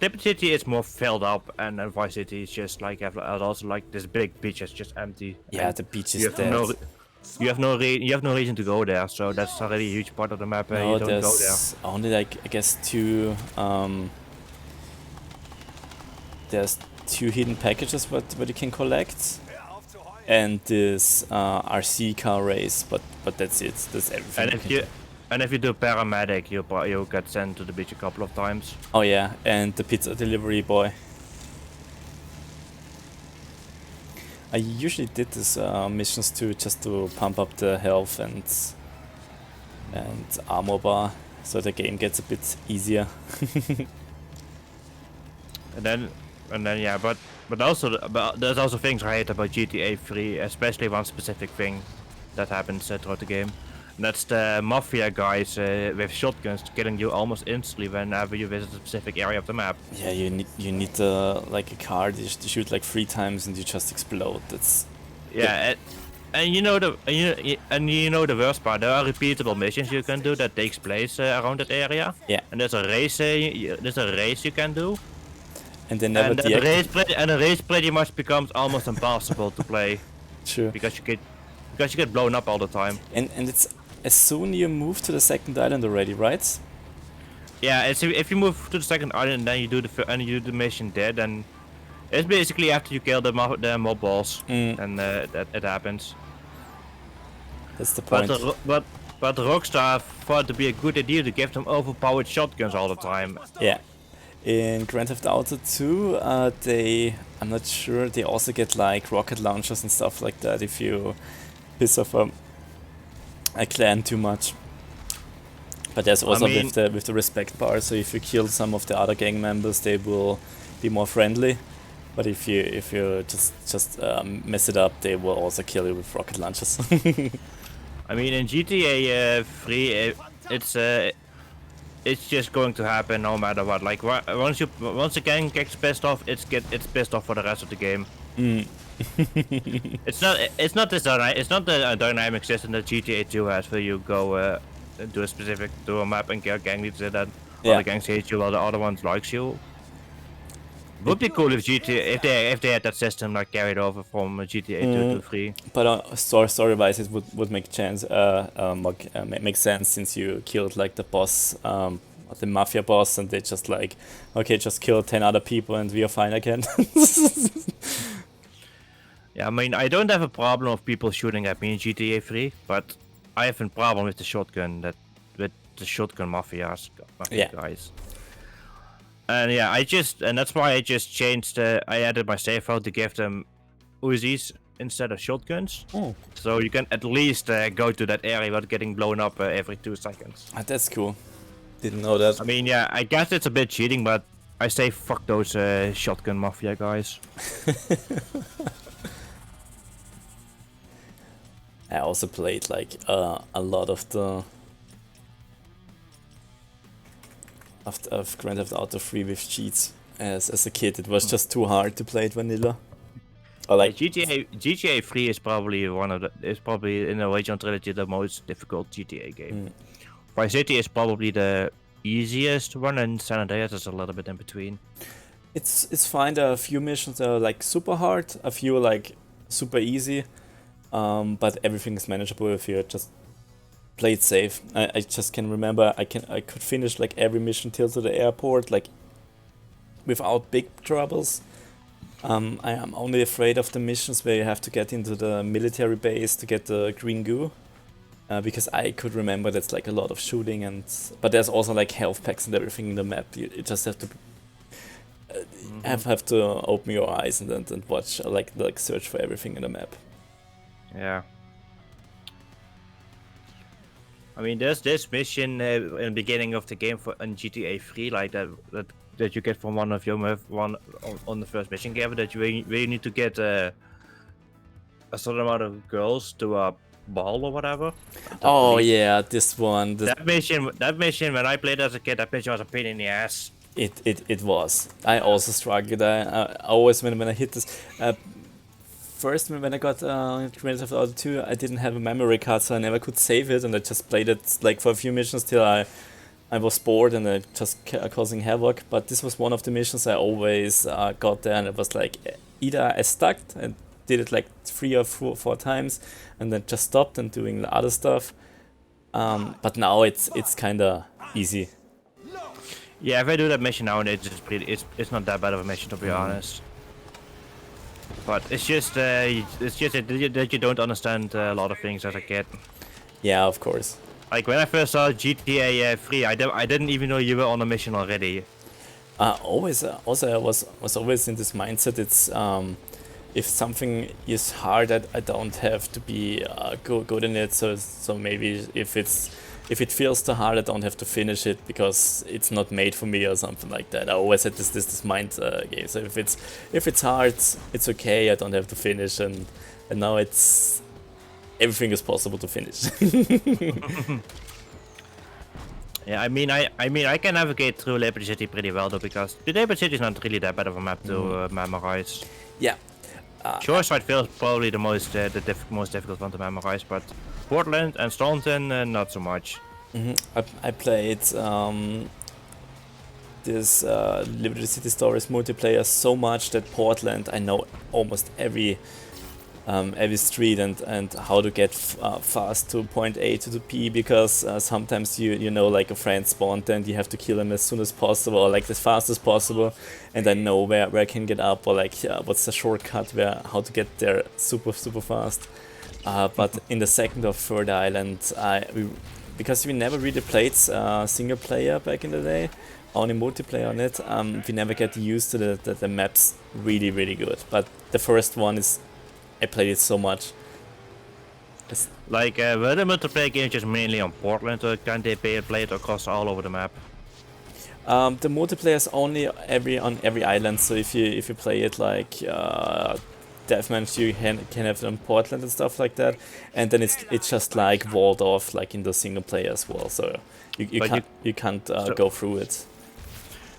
Liberty City is more filled up, and then Vice City is just like also like this big beach is just empty. Yeah, the beach is dead. You have no reason to go there, so that's already a huge part of the map. No, you don't go there. there's only like I guess two. There's two hidden packages what you can collect, and this RC car race, but that's it. That's everything. And if you do paramedic, you get sent to the beach a couple of times. Oh yeah, and the pizza delivery boy. I usually did these missions just to pump up the health and armor bar, so the game gets a bit easier. and then yeah, but there's also things I hate about GTA 3, especially one specific thing that happens throughout the game. And that's the mafia guys with shotguns killing you almost instantly whenever you visit a specific area of the map. Yeah, you need like a car to shoot like 3 times and you just explode. That's and you know the worst part. There are repeatable missions you can do that takes place around that area. Yeah. And there's a race. You can do. And they never the race pretty much becomes almost impossible to play. True. Because you get blown up all the time. And it's as soon you move to the second island already, right? Yeah, if you move to the second island, then you do the mission there, then it's basically after you kill the mob boss, and that it happens. That's the point. But Rockstar thought it to be a good idea to give them overpowered shotguns all the time. Yeah. In Grand Theft Auto 2, I'm not sure, they also get like rocket launchers and stuff like that if you piss off a clan too much. But there's also with the respect bar, so if you kill some of the other gang members, they will be more friendly. But if you just mess it up, they will also kill you with rocket launchers. I mean, in GTA 3, it's just going to happen no matter what. Like once the gang gets pissed off, it's pissed off for the rest of the game. It's not the dynamic system that GTA 2 has, where you go do a map and kill gang leaders, that other gangs hate you while the other ones likes you. Would be cool if GTA if they had that system like carried over from GTA 2 to 3. But story wise, it would make make sense, since you killed like the boss, the mafia boss, and they just like, okay, just kill 10 other people and we are fine again. Yeah, I mean, I don't have a problem with people shooting at me in GTA 3, but I have a problem with the shotgun mafia guys. And yeah, that's why I just changed. I added my save file to give them Uzis instead of shotguns. Oh. So you can at least go to that area without getting blown up every 2 seconds. That's cool. Didn't know that. I mean, yeah, I guess it's a bit cheating, but I say fuck those shotgun mafia guys. I also played like a lot of the of Grand Theft Auto 3 with cheats as a kid. It was just too hard to play it vanilla. Or like GTA 3 is probably in the original trilogy the most difficult GTA game. Vice City is probably the easiest one, and San Andreas is a little bit in between. It's fine. There are a few missions that are like super hard, a few like super easy, but everything is manageable if you just play it safe. I just can remember I could finish like every mission till to the airport like without big troubles. I am only afraid of the missions where you have to get into the military base to get the green goo. Because I could remember that's like a lot of shooting, but there's also like health packs and everything in the map. You just have to have to open your eyes and watch, like search for everything in the map. Yeah. I mean, there's this mission in the beginning of the game in GTA 3, like that you get from one of your on the first mission game, that where you need to get a certain amount of girls to a ball or whatever. Oh yeah, this one. That mission, when I played as a kid, that mission was a pain in the ass. It was. I also struggled. I always when I hit this. First, when I got Grand Theft Auto 2, I didn't have a memory card, so I never could save it, and I just played it like for a few missions till I was bored and I just causing havoc. But this was one of the missions I always got there, and it was like either I stuck and did it like 3 or 4 times, and then just stopped and doing the other stuff. But now it's kind of easy. Yeah, if I do that mission now, it's not that bad of a mission, to be honest. But it's just that you don't understand a lot of things as a kid. Yeah, of course. Like when I first saw GTA 3, I didn't even know you were on a mission already. Also, I was always in this mindset. It's if something is hard, I don't have to be good in it. So maybe if it feels too hard, I don't have to finish it because it's not made for me or something like that. I always had this mind game. So if it's hard, it's okay. I don't have to finish, and now it's everything is possible to finish. Yeah, I mean I can navigate through Liberty City pretty well though, because the Liberty City is not really that bad of a map to memorize. Yeah. Shoreside feels probably the most difficult one to memorize, but Portland and Staunton not so much. I played this Liberty City Stories multiplayer so much that Portland I know almost every street and how to get fast to point A to P, because sometimes you know like a friend spawned and you have to kill him as soon as possible or like as fast as possible, and I know where I can get up or like what's the shortcut how to get there super fast. But in the second or third island, because we never really played single player back in the day, only multiplayer on it, we never get used to the maps really good. But the first one is, I played it so much. Like were the multiplayer games just mainly on Portland, or can they be played across all over the map? The multiplayer is only on every island. So if you play it like Deathmatch, you can have it on Portland and stuff like that, and then it's just like walled off like in the single player as well. So you can't go through it.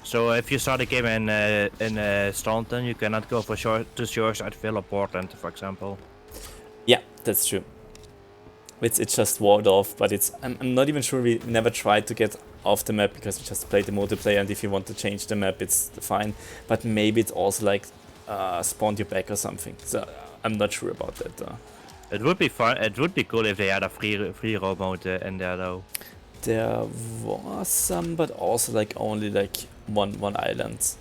So if you start a game in Staunton, you cannot go to Shoreside, Phil, or Portland, for example. Yeah, that's true. It's just walled off, but I'm not even sure we never tried to get off the map because we just played the multiplayer, and if you want to change the map, it's fine. But maybe it's also like spawned you back or something. So I'm not sure about that though. It would be fun. It would be cool if they had a free roam mode in there though. There was some, but also like only like one island.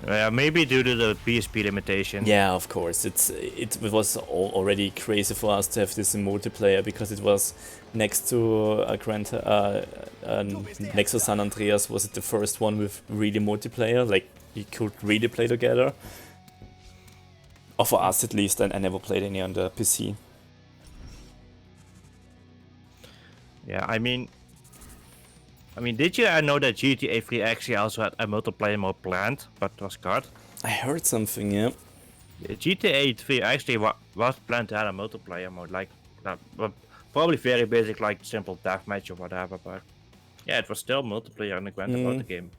Yeah, maybe due to the PSP limitation. Yeah, of course. It was already crazy for us to have this in multiplayer because it was next to next to San Andreas. Was it the first one with really multiplayer? Like you could really play together. Or for us at least, and I never played any on the PC. Yeah, I mean, did you know that GTA 3 actually also had a multiplayer mode planned, but was cut? I heard something, yeah. GTA 3 actually was planned to have a multiplayer mode, like probably very basic, like simple deathmatch or whatever, but yeah, it was still multiplayer in the Grand Theft Auto game.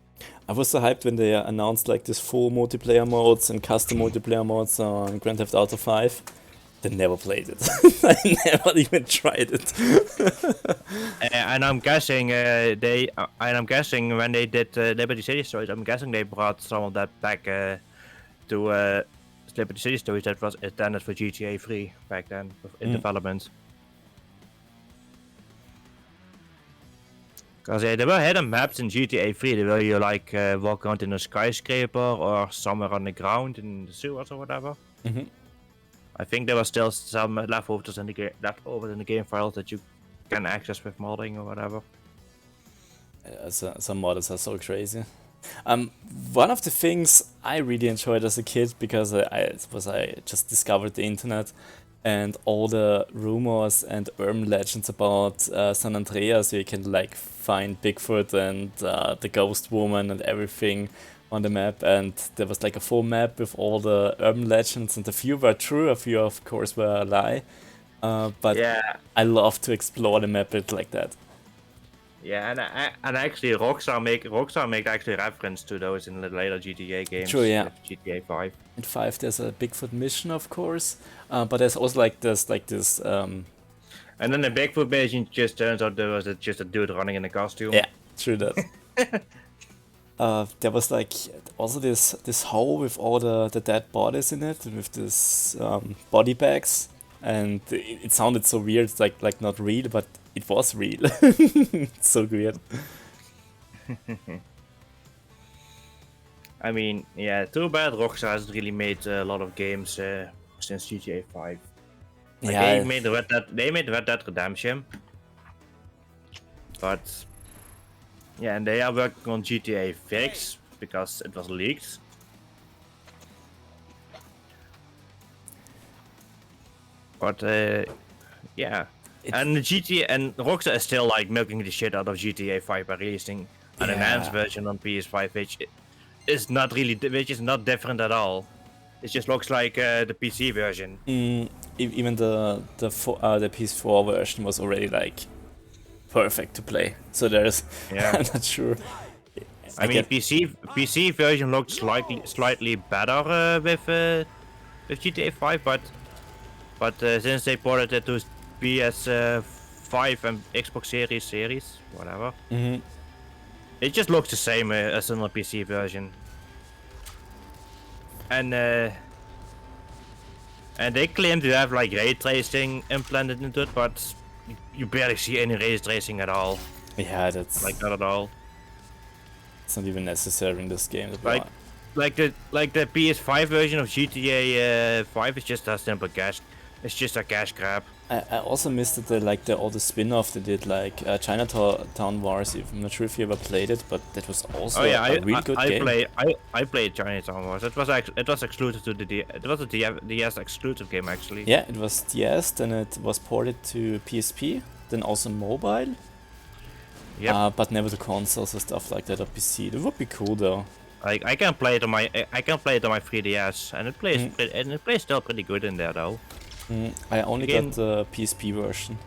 I was so hyped when they announced like this full multiplayer modes and custom multiplayer modes on Grand Theft Auto 5. They never played it. I never even tried it. And I'm guessing when they did Liberty City Stories, I'm guessing they brought some of that back to Liberty City Stories that was intended for GTA 3 back then in development. Because there were hidden maps in GTA 3 where you like walk around in a skyscraper or somewhere on the ground in the sewers or whatever. I think there were still some leftovers in the game files that you can access with modding or whatever. Some modders are so crazy. One of the things I really enjoyed as a kid, because I just discovered the internet and all the rumors and urban legends about San Andreas, where you can like find Bigfoot and the ghost woman and everything on the map, and there was like a full map with all the urban legends, and a few were true, a few of course were a lie. But Yeah, I love to explore the map like that. yeah, and actually Rockstar make actually reference to those in the later GTA games. True, yeah. Like GTA 5. In 5 there's a Bigfoot mission, of course, but there's also like this And then the Bigfoot mission just turns out there was just a dude running in a costume. yeah, true that. There was like also this hole with all the dead bodies in it, with this body bags, and it sounded so weird, like not real, but it was real. It's so weird. I mean, yeah, too bad Rockstar hasn't really made a lot of games since GTA 5. Like, Yeah, they made Red Dead Redemption, but yeah, and they are working on GTA 6 because it was leaked. But yeah, and GTA and Rockstar is still like milking the shit out of GTA 5 by releasing an enhanced version on PS5, which is not different at all. It just looks like the PC version. even the PS4 version was already like perfect to play. So there's Yeah. I'm not sure. I mean, PC version looked slightly better with GTA 5, but since they ported it to PS5 and Xbox Series, whatever, it just looks the same as in the PC version. And they claim to have like ray tracing implanted into it, but you barely see any ray tracing at all. Yeah, that's Like not at all. it's not even necessary in this game. Like the PS5 version of GTA 5 is just a simple cash. It's just a cash grab. I also missed all the spin-off they did, like Chinatown Wars. I'm not sure if you ever played it, but that was also a really good game. I played Chinatown Wars. It was exclusive to the it was a DS exclusive game actually. Yeah, it was DS, then it was ported to PSP, then also mobile. Yep. But never to consoles or stuff like that or PC. That would be cool though. Like I can play it on my 3DS, and it plays still pretty good in there though. I only Again- got the PSP version.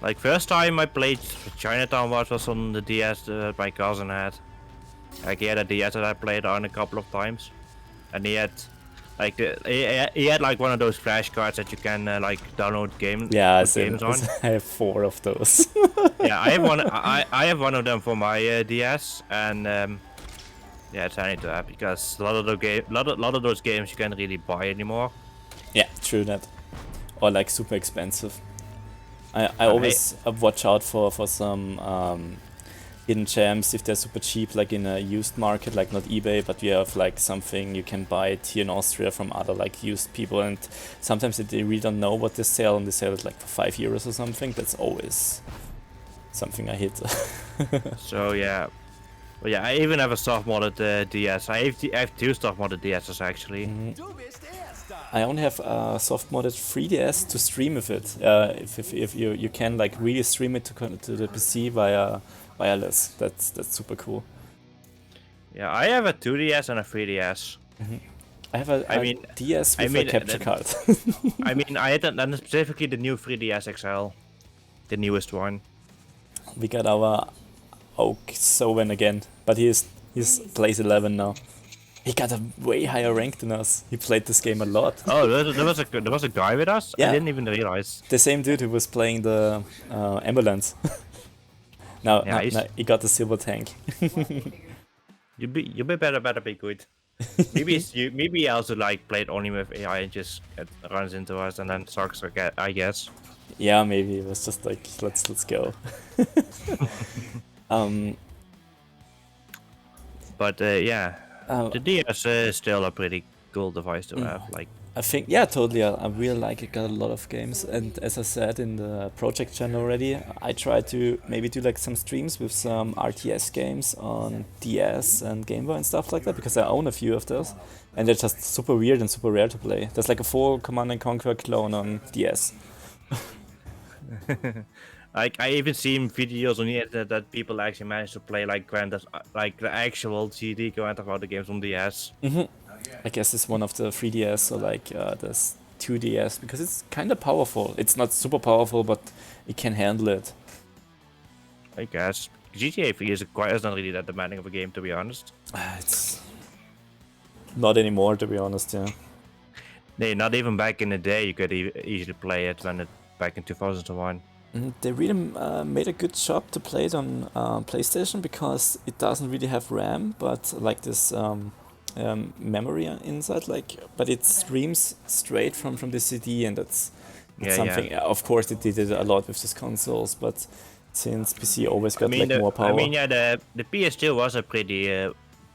Like first time I played Chinatown Wars was on the DS that my cousin had. Like he had a DS that I played on a couple of times, and he had like he had like one of those flash cards that you can like download Yeah, games on. I have 4 of those. Yeah, I have one. I have one of them for my DS, and yeah, it's handy to have because a lot of those games you can't really buy anymore. Yeah, true that. Or like super expensive. I always watch out for some hidden gems if they're super cheap, like in a used market, like not eBay, but you have like something you can buy it here in Austria from other like used people, and sometimes they really don't know what they sell, and they sell it like for €5 or something. That's always something I hit. So yeah. But yeah, I even have a soft modded DS. I have 2 soft modded DSs actually. I only have a soft modded 3DS to stream with it. If you can like really stream it to the PC via wireless, that's super cool. Yeah, I have a 2DS and a 3DS. I have a DS with a capture card. I mean, I had and specifically the new 3DS XL, the newest one. We got our Oak Sowen again, but he's place 11 now. He got a way higher rank than us. He played this game a lot. Oh, there was a guy with us? Yeah. I didn't even realize. The same dude who was playing the ambulance. now he got the silver tank. You better be good. Maybe he also like played only with AI and just runs into us and then sucks, I guess. Yeah, maybe it was just like let's go. But yeah, Uh, the DS is still a pretty cool device to have. Like, I think, yeah, totally. I really like it. Got a lot of games, and as I said in the project channel already, I try to maybe do like some streams with some RTS games on DS and Game Boy and stuff like that, because I own a few of those, and they're just super weird and super rare to play. There's like a full Command and Conquer clone on DS. like I even seen videos on the internet that people actually managed to play like like the actual CD Grand Theft Auto games on DS. I guess it's one of the 3DS or like this 2DS, because it's kind of powerful. It's not super powerful, but it can handle it. I guess GTA 3 is not really that demanding of a game, to be honest. It's not anymore, to be honest. Yeah. Nee, not even back in the day you could easily play it back in 2001. They really made a good job to play it on PlayStation, because it doesn't really have RAM, but like this memory inside, like, but it streams straight from the CD, and that's something. Yeah. Of course, it did it a lot with these consoles, but since PC always got like more power. I mean, yeah, the PS2 was a pretty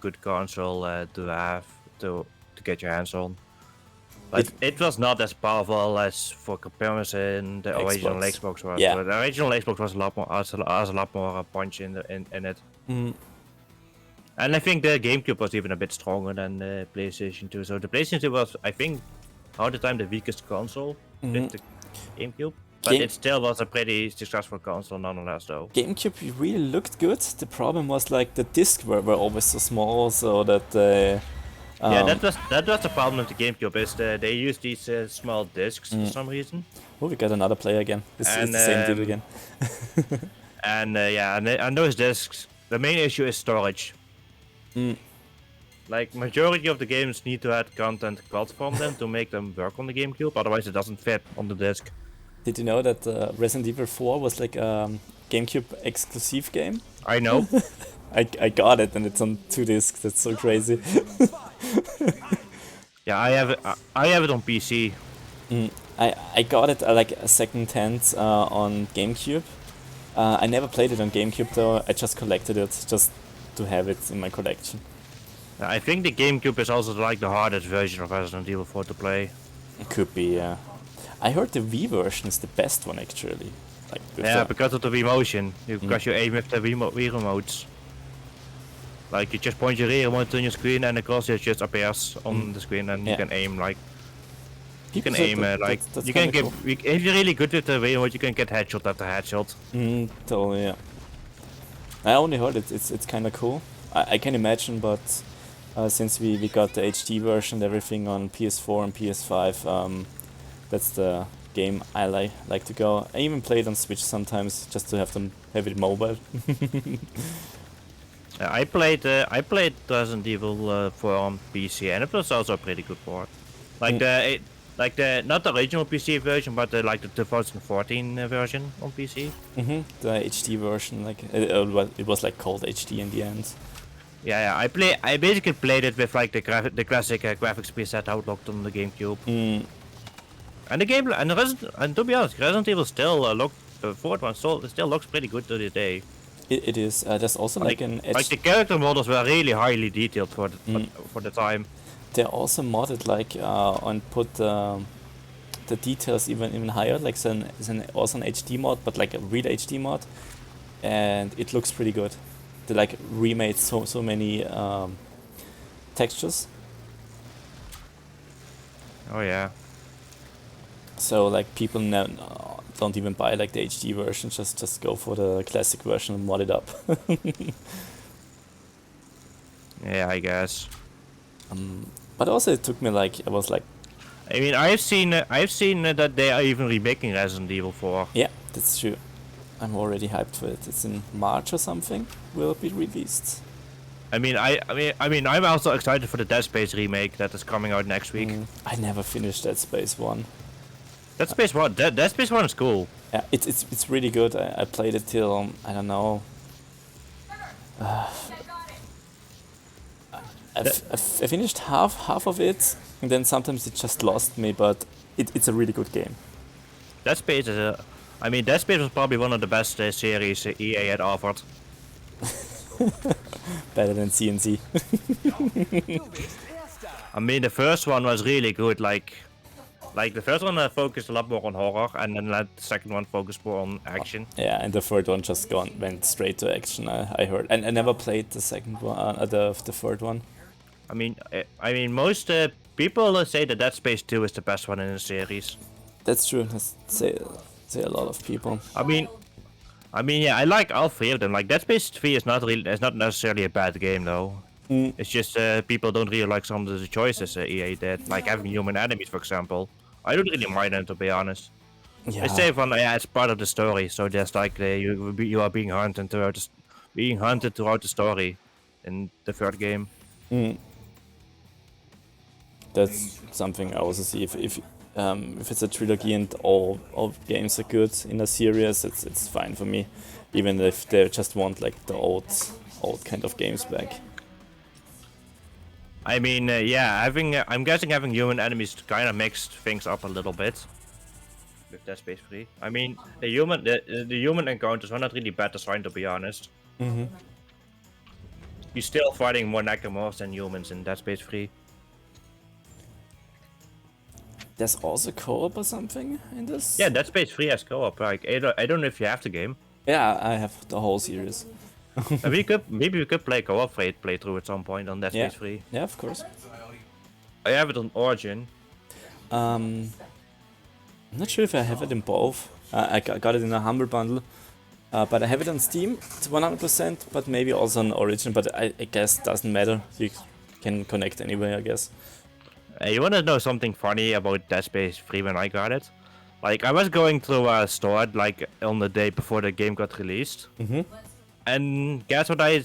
good console to have to get your hands on. But it was not as powerful as, for comparison, the original Xbox was. Yeah. But the original Xbox was a lot more, has a lot more punch in it. And I think the GameCube was even a bit stronger than the PlayStation 2. So the PlayStation 2 was, I think, all the time the weakest console with the GameCube. But it still was a pretty successful console nonetheless, though. GameCube really looked good. The problem was like the discs were always so small, so that yeah, that was the problem with the GameCube, is they use these small discs for some reason. Oh, we got another player again. It's the same dude again. and those discs, the main issue is storage. Like, majority of the games need to add content cut from them to make them work on the GameCube, otherwise it doesn't fit on the disc. Did you know that Resident Evil 4 was like a GameCube exclusive game? I know. I got it, and it's on 2 discs. That's so crazy. Yeah, I have it on PC. I got it like a second hand on GameCube. I never played it on GameCube though. I just collected it just to have it in my collection. I think the GameCube is also like the hardest version of Resident Evil 4 to play. It could be, yeah. I heard the Wii version is the best one actually. Like yeah, because of the Wii motion. Because you aim with the Wii remotes. Like, you just point your rear remote on your screen and the crosshair just appears on the screen, and you can aim like. You can aim like you can get. Cool. If you're really good with the Wii remote, you can get headshot after headshot. Totally, yeah. I only heard it. It's kind of cool. I can imagine, but since we got the HD version and everything on PS4 and PS5, that's the game I like to go. I even play it on Switch sometimes just to have it mobile. I played Resident Evil 4 on PC, and it was also a pretty good port. Like the not the original PC version, but like the 2014 version on PC. The HD version, like it was like called HD in the end. Yeah. I basically played it with like the classic graphics preset outlooked on the GameCube. And the game and to be honest, Resident Evil still the fourth one still looks pretty good to this day. It is. There's also like an like the character models were really highly detailed for the time. They're also modded like and put the details even higher. Like it's also an HD mod, but like a real HD mod, and it looks pretty good. They like remade so many textures. Oh yeah. So like people now don't even buy like the HD version, just go for the classic version and mod it up. Yeah, I guess. But also it took me like, I was like... I mean, I've seen that they are even remaking Resident Evil 4. Yeah, that's true. I'm already hyped for it. It's in March or something. Will be released. I mean, I'm also excited for the Dead Space remake that is coming out next week. I never finished Dead Space 1. Dead Space 1? Dead Space 1 is cool. Yeah, it's really good. I played it till, I don't know... I finished half of it, and then sometimes it just lost me, but it's a really good game. Dead Space is I mean, Dead Space was probably one of the best series EA had offered. Better than CNC. I mean, the first one was really good. Like the first one focused a lot more on horror, and then the second one focused more on action. Yeah, and the third one just went straight to action. I heard, and I never played the second one, the third one. I mean, most people say that Dead Space 2 is the best one in the series. That's true. That's say a lot of people. I mean, yeah, I like all three of them. Like Dead Space 3 is not necessarily a bad game though. It's just people don't really like some of the choices EA did, like having human enemies, for example. I don't really mind them, to be honest. Yeah. I say fun, yeah, it's part of the story. So just like you are being hunted throughout the story in the third game. That's something I also see. If it's a trilogy and all games are good in a series, it's fine for me. Even if they just want like the old kind of games back. I mean, yeah, I'm guessing having human enemies kind of mixed things up a little bit with Dead Space 3. I mean, the human encounters are not really bad designed, to be honest. You're still fighting more necromorphs than humans in Dead Space 3. There's also co-op or something in this? Yeah, Dead Space 3 has co-op. Like, I don't know if you have the game. Yeah, I have the whole series. Maybe we could play co-op playthrough at some point on Dead Space 3. Yeah, of course. I have it on Origin. I'm not sure if I have it in both. I got it in a Humble Bundle. But I have it on Steam, it's 100%, but maybe also on Origin, but I guess doesn't matter. You can connect anyway, I guess. You wanna know something funny about Dead Space 3 when I got it? Like, I was going through a store, like, on the day before the game got released. And guess what I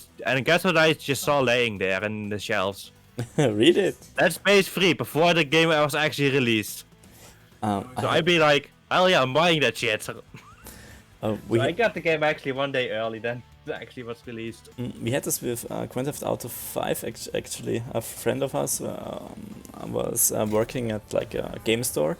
just saw laying there in the shelves? Read it! Dead Space 3, before the game was actually released. So I'd be like, hell yeah, I'm buying that shit. So I got the game actually one day early then. It actually was released. We had this with Grand Theft Auto 5 actually. A friend of us was working at like a game store,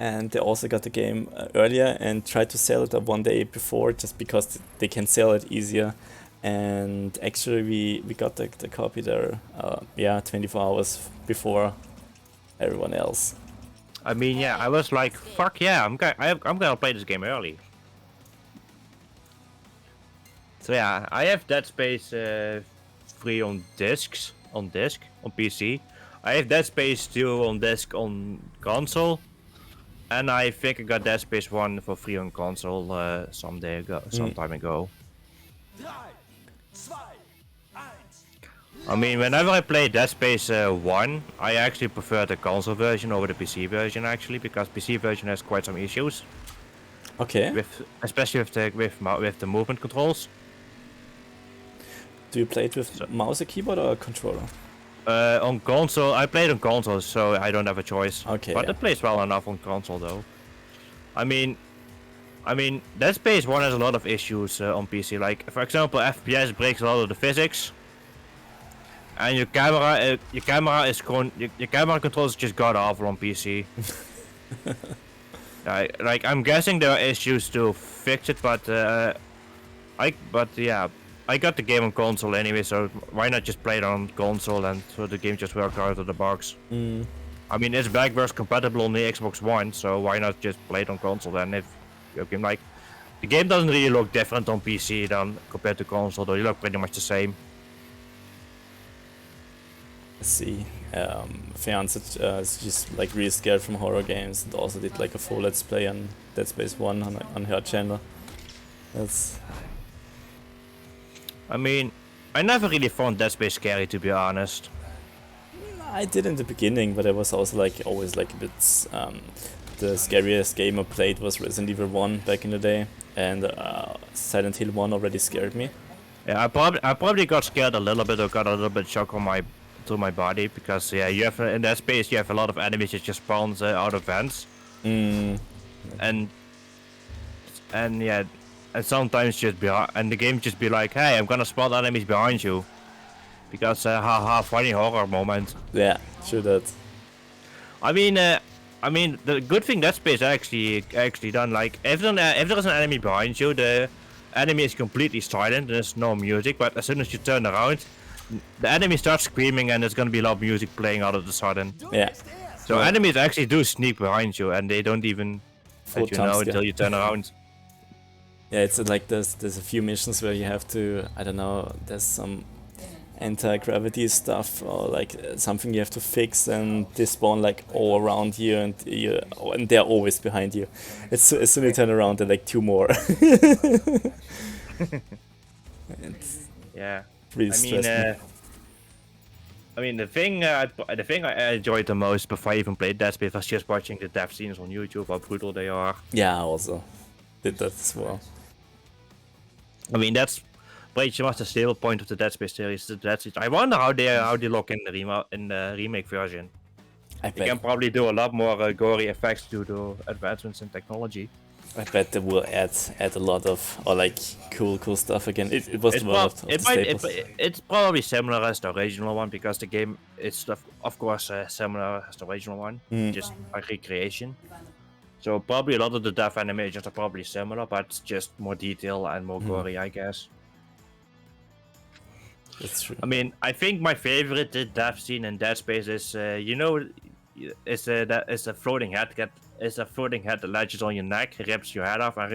and they also got the game earlier and tried to sell it one day before just because they can sell it easier. And actually we got the copy there 24 hours before everyone else. I mean, yeah, I was like, fuck yeah, I'm gonna play this game early. So yeah, I have Dead Space 3 on disc, on PC. I have Dead Space 2 on disc on console. And I think I got Dead Space 1 for free on console some time ago. I mean, whenever I play Dead Space 1, I actually prefer the console version over the PC version actually, because PC version has quite some issues. Okay. Especially with the movement controls. Do you play it with mouse and keyboard or a controller? On console, I played on console, so I don't have a choice. Okay. But it plays well enough on console, though. I mean, Dead Space 1 has a lot of issues on PC. Like, for example, FPS breaks a lot of the physics, and your camera controls just god awful on PC. Like, I'm guessing there are issues to fix it, but yeah. I got the game on console anyway, so why not just play it on console and so the game just works out of the box. I mean, it's backwards compatible on the Xbox One, so why not just play it on console then? If your game, like, the game doesn't really look different on PC than compared to console, though. They look pretty much the same. Let's see. Fiance is just like really scared from horror games, and also did like a full let's play on Dead Space 1 on her channel. That's. I mean, I never really found Dead Space scary, to be honest. I did in the beginning, but I was also like always like a bit. The scariest game I played was Resident Evil 1 back in the day, and Silent Hill 1 already scared me. Yeah, I probably got scared a little bit, or got a little bit shock on to my body, because yeah, you have in that space you have a lot of enemies that just spawns out of vents, and yeah. And sometimes just and the game just be like, hey, I'm gonna spawn enemies behind you. Because, haha, funny horror moment. Yeah, sure that. I mean, I mean, the good thing Dead Space actually done, like, if there is an enemy behind you, the enemy is completely silent, there's no music, but as soon as you turn around, the enemy starts screaming and there's gonna be a lot of music playing out of the sudden. Yeah. So enemies actually do sneak behind you and they don't even let you know until you turn around. Yeah, it's like there's a few missions where you have to, I don't know, there's some anti-gravity stuff or like something you have to fix, and they spawn like all around you, and they're always behind you. As soon as you turn around, they're like 2 more. It's Yeah. really stressful. I mean, the thing I enjoyed the most before I even played Dead Space was just watching the death scenes on YouTube, how brutal they are. Yeah, I also did that as well. I mean, that's pretty much the stable point of the Dead Space series. I wonder how they look in the remake version. They can probably do a lot more gory effects due to advancements in technology. I bet they will add a lot of like cool stuff again. It was one of the staples. It's probably similar as the original one because the game is of course similar as the original one, just a recreation. So probably a lot of the death animations are probably similar, but just more detail and more gory, I guess. That's true. I mean, I think my favorite death scene in Dead Space is, is a floating head. It's a floating head that latches on your neck, rips your head off, and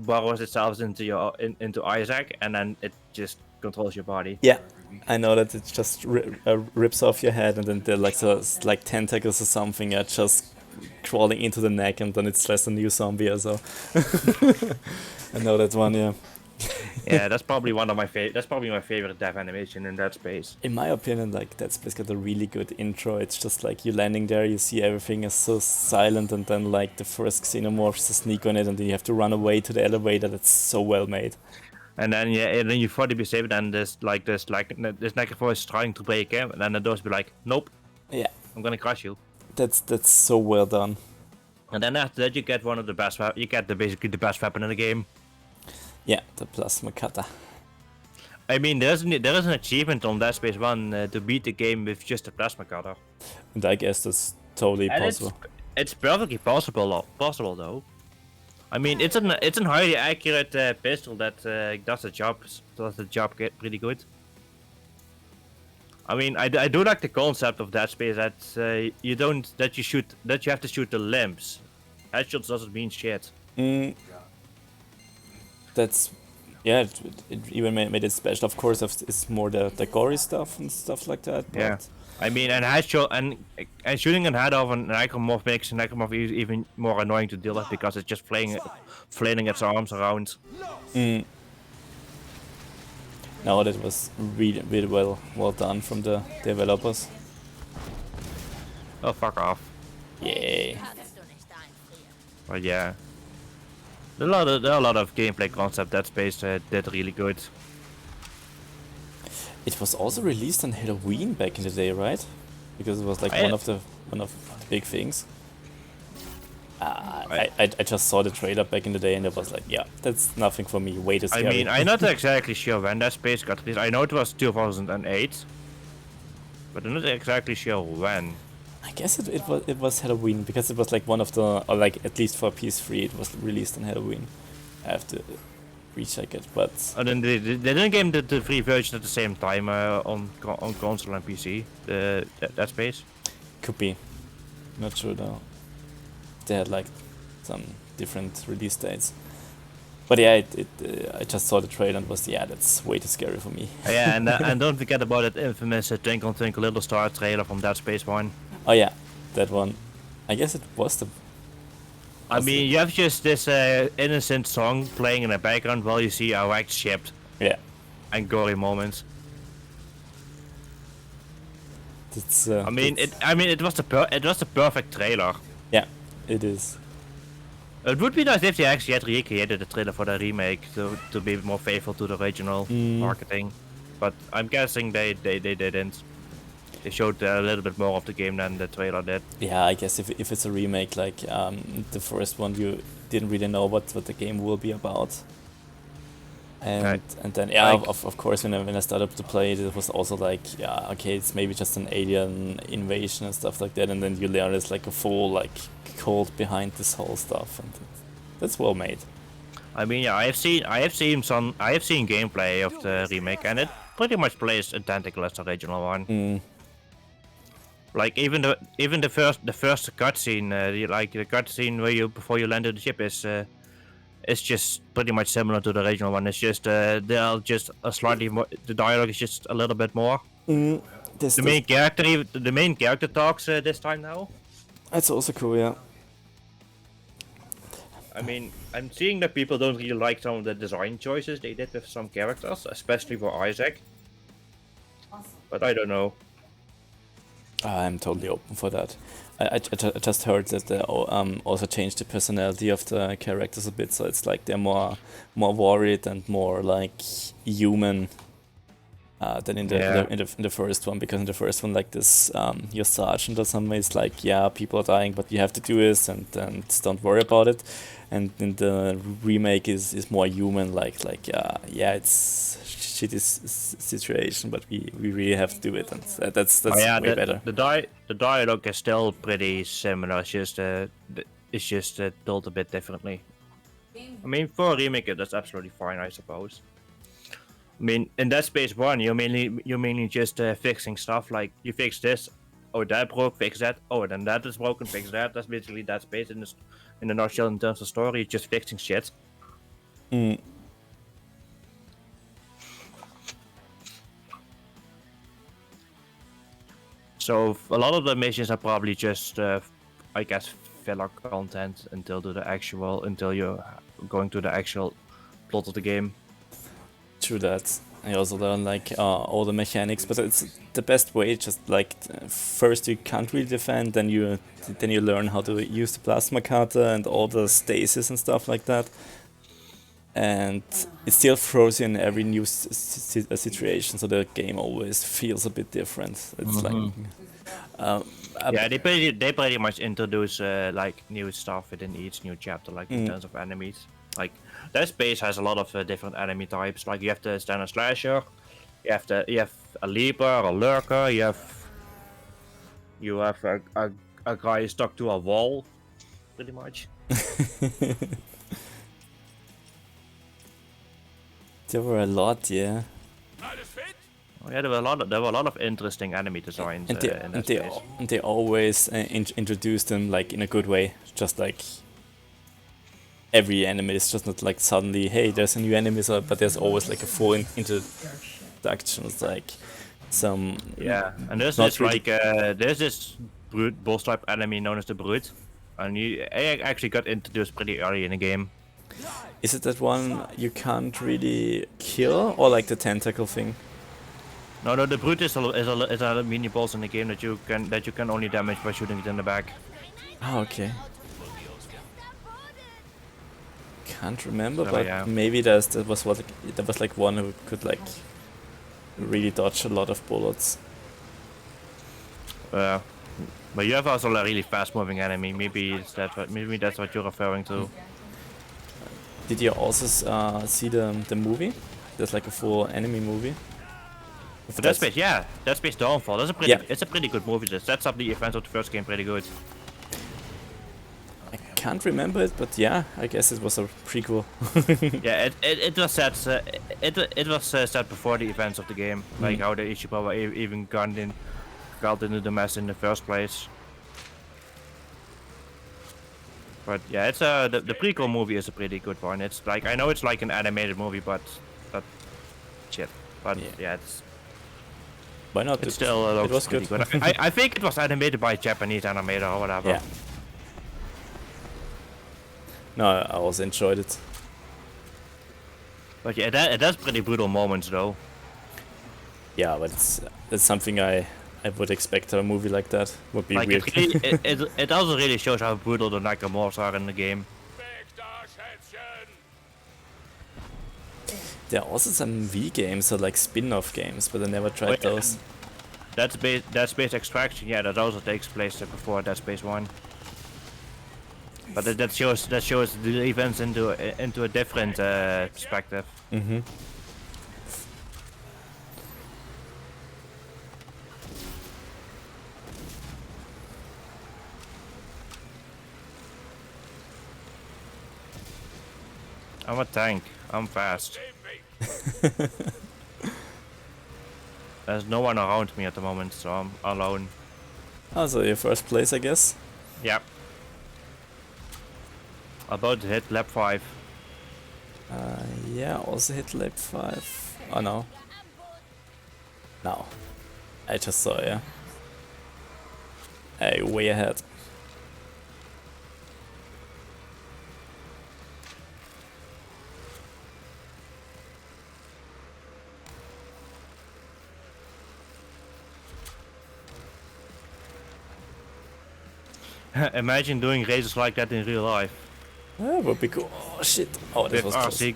burrows itself into Isaac, and then it just controls your body. Yeah, I know that it just rips off your head, and then there like tentacles or something are just crawling into the neck, and then it's just a new zombie or so. I know that one, yeah. Yeah, that's probably one of my favorite. That's probably my favorite death animation in Dead Space. In my opinion, like Dead Space got a really good intro. It's just like you landing there, you see everything is so silent, and then like the first xenomorphs sneak on it, and then you have to run away to the elevator. That's so well made. And then you thought you'd be safe, and this necrophore is trying to break in, and then the doors be like, nope. Yeah. I'm gonna crush you. That's so well done. And then after that, you get one of the best. You get basically the best weapon in the game. Yeah, the plasma cutter. I mean, there is an achievement on Dead Space 1 to beat the game with just a plasma cutter. And I guess that's totally possible. It's perfectly possible though. I mean, it's an highly accurate pistol that does the job pretty good. I mean, I do like the concept of Dead Space that you have to shoot the limbs. Headshots doesn't mean shit. That's, yeah, it even made it special. Of course, it's more the gory stuff and stuff like that. But yeah, I mean, and shooting a head off an necromorph makes a necromorph even more annoying to deal with because it's just flailing its arms around. No, that was really well done from the developers. Oh, fuck off. Yay. But yeah. There are a lot of gameplay concept Dead Space did really good. It was also released on Halloween back in the day, right? Because it was like one of the big things. I just saw the trailer back in the day and it was like, yeah, that's nothing for me. Way too scary. I mean, I'm not exactly sure when Dead Space got released. I know it was 2008, but I'm not exactly sure when. I guess it was Halloween because it was like one of the, or like at least for PS3 it was released on Halloween. I have to recheck it, but. And then they didn't game the free version at the same time on console and PC. Dead Space. Could be. Not sure though. They had like some different release dates. But yeah, I just saw the trailer and was, yeah, that's way too scary for me. Yeah, and don't forget about that infamous Twinkle Twinkle Little Star trailer from Dead Space 1. Oh yeah, that one. I guess it was the... I mean, you have just this innocent song playing in the background while you see a wrecked ship. Yeah. And gory moments. It's, it was the perfect trailer. Yeah, it is. It would be nice if they actually had recreated the trailer for the remake to be more faithful to the original marketing, but I'm guessing they didn't. They showed a little bit more of the game than the trailer did. Yeah, I guess if it's a remake, like the first one, you didn't really know what the game will be about. And then yeah, Like- of course when I started to play it was also like, yeah, okay, it's maybe just an alien invasion and stuff like that, and then you learn it's like a full like cult behind this whole stuff, and that's well made. I mean, yeah, I have seen gameplay of the remake, and it pretty much plays identical as the original one. Like even the first cutscene, like the cutscene where you before you land on the ship is just pretty much similar to the original one. It's just they're just a slightly more. The dialogue is just a little bit more. The main character talks this time now. That's also cool, yeah. I mean, I'm seeing that people don't really like some of the design choices they did with some characters, especially for Isaac. But I don't know. I'm totally open for that. I just heard that they also changed the personality of the characters a bit, so it's like they're more worried and more like human than in the first one. Because in the first one, like this, your sergeant or something is like, yeah, people are dying, but you have to do this, and don't worry about it. And in the remake is more human, like yeah, it's shitty situation, but we really have to do it, and that's way better. The dialogue is still pretty similar. It's just told a bit differently. I mean, for a remake, that's absolutely fine, I suppose. I mean, in Dead Space 1, you're mainly just fixing stuff, like you fix this, oh that broke, fix that, oh then that is broken, fix that. That's basically Dead Space in a nutshell in terms of story, just fixing shit. So a lot of the missions are probably just, I guess, filler content until you're going to the actual plot of the game. True that. I also learn like all the mechanics, but it's the best way. Just like first you can't really defend, then you learn how to use the plasma cutter and all the stasis and stuff like that. And it still throws you in every new situation, so the game always feels a bit different. It's like yeah, they pretty much introduce like new stuff within each new chapter, like in terms of enemies. Like Dead Space has a lot of different enemy types. Like you have the standard slasher, you have a leaper, a lurker, you have a guy stuck to a wall, pretty much. There were a lot, yeah. Oh, yeah, there were a lot of interesting enemy designs. And they always introduce them like in a good way, just like every enemy is just not like suddenly, hey, there's a new enemy, but there's always like a full introduction. It's like some and there's this really there's this brute boss type enemy known as the brute, and I actually got introduced pretty early in the game. Is it that one you can't really kill, or like the tentacle thing? No, the brute is a mini boss in the game that you can only damage by shooting it in the back. Oh, okay. Can't remember, So, but yeah. maybe there was like one who could like really dodge a lot of bullets. But you have also a really fast-moving enemy. Maybe that's what you're referring to. Did you also see the movie? There's like a full enemy movie. But Dead Space, yeah, Dead Space Dawnfall. It's a pretty good movie. That sets up the events of the first game pretty good. I can't remember it, but yeah, I guess it was a prequel. Yeah, it was set. It was set before the events of the game, like how the Ichiban even got into the mess in the first place. But yeah, it's the prequel movie is a pretty good one. It's like, I know it's like an animated movie, but shit. But yeah, it's. Why not? It still looks it was pretty good. good. I think it was animated by a Japanese animator or whatever. Yeah. No, I also enjoyed it. But yeah, it has pretty brutal moments though. Yeah, but it's something I would expect a movie like that. Would be like weird. It also really shows how brutal the Nakamors are in the game. There are also some V games or like spin-off games, but I never tried those. Dead Space Extraction, yeah, that also takes place before Dead Space 1. But that shows the events into a different perspective. Mm-hmm. I'm a tank. I'm fast. There's no one around me at the moment, so I'm alone. Also your first place, I guess. Yep. About to hit lap 5. Yeah, also hit lap 5. Oh no. No. I just saw you. Hey, way ahead. Imagine doing races like that in real life. That would be cool. Oh shit. Oh, this With was close. RC.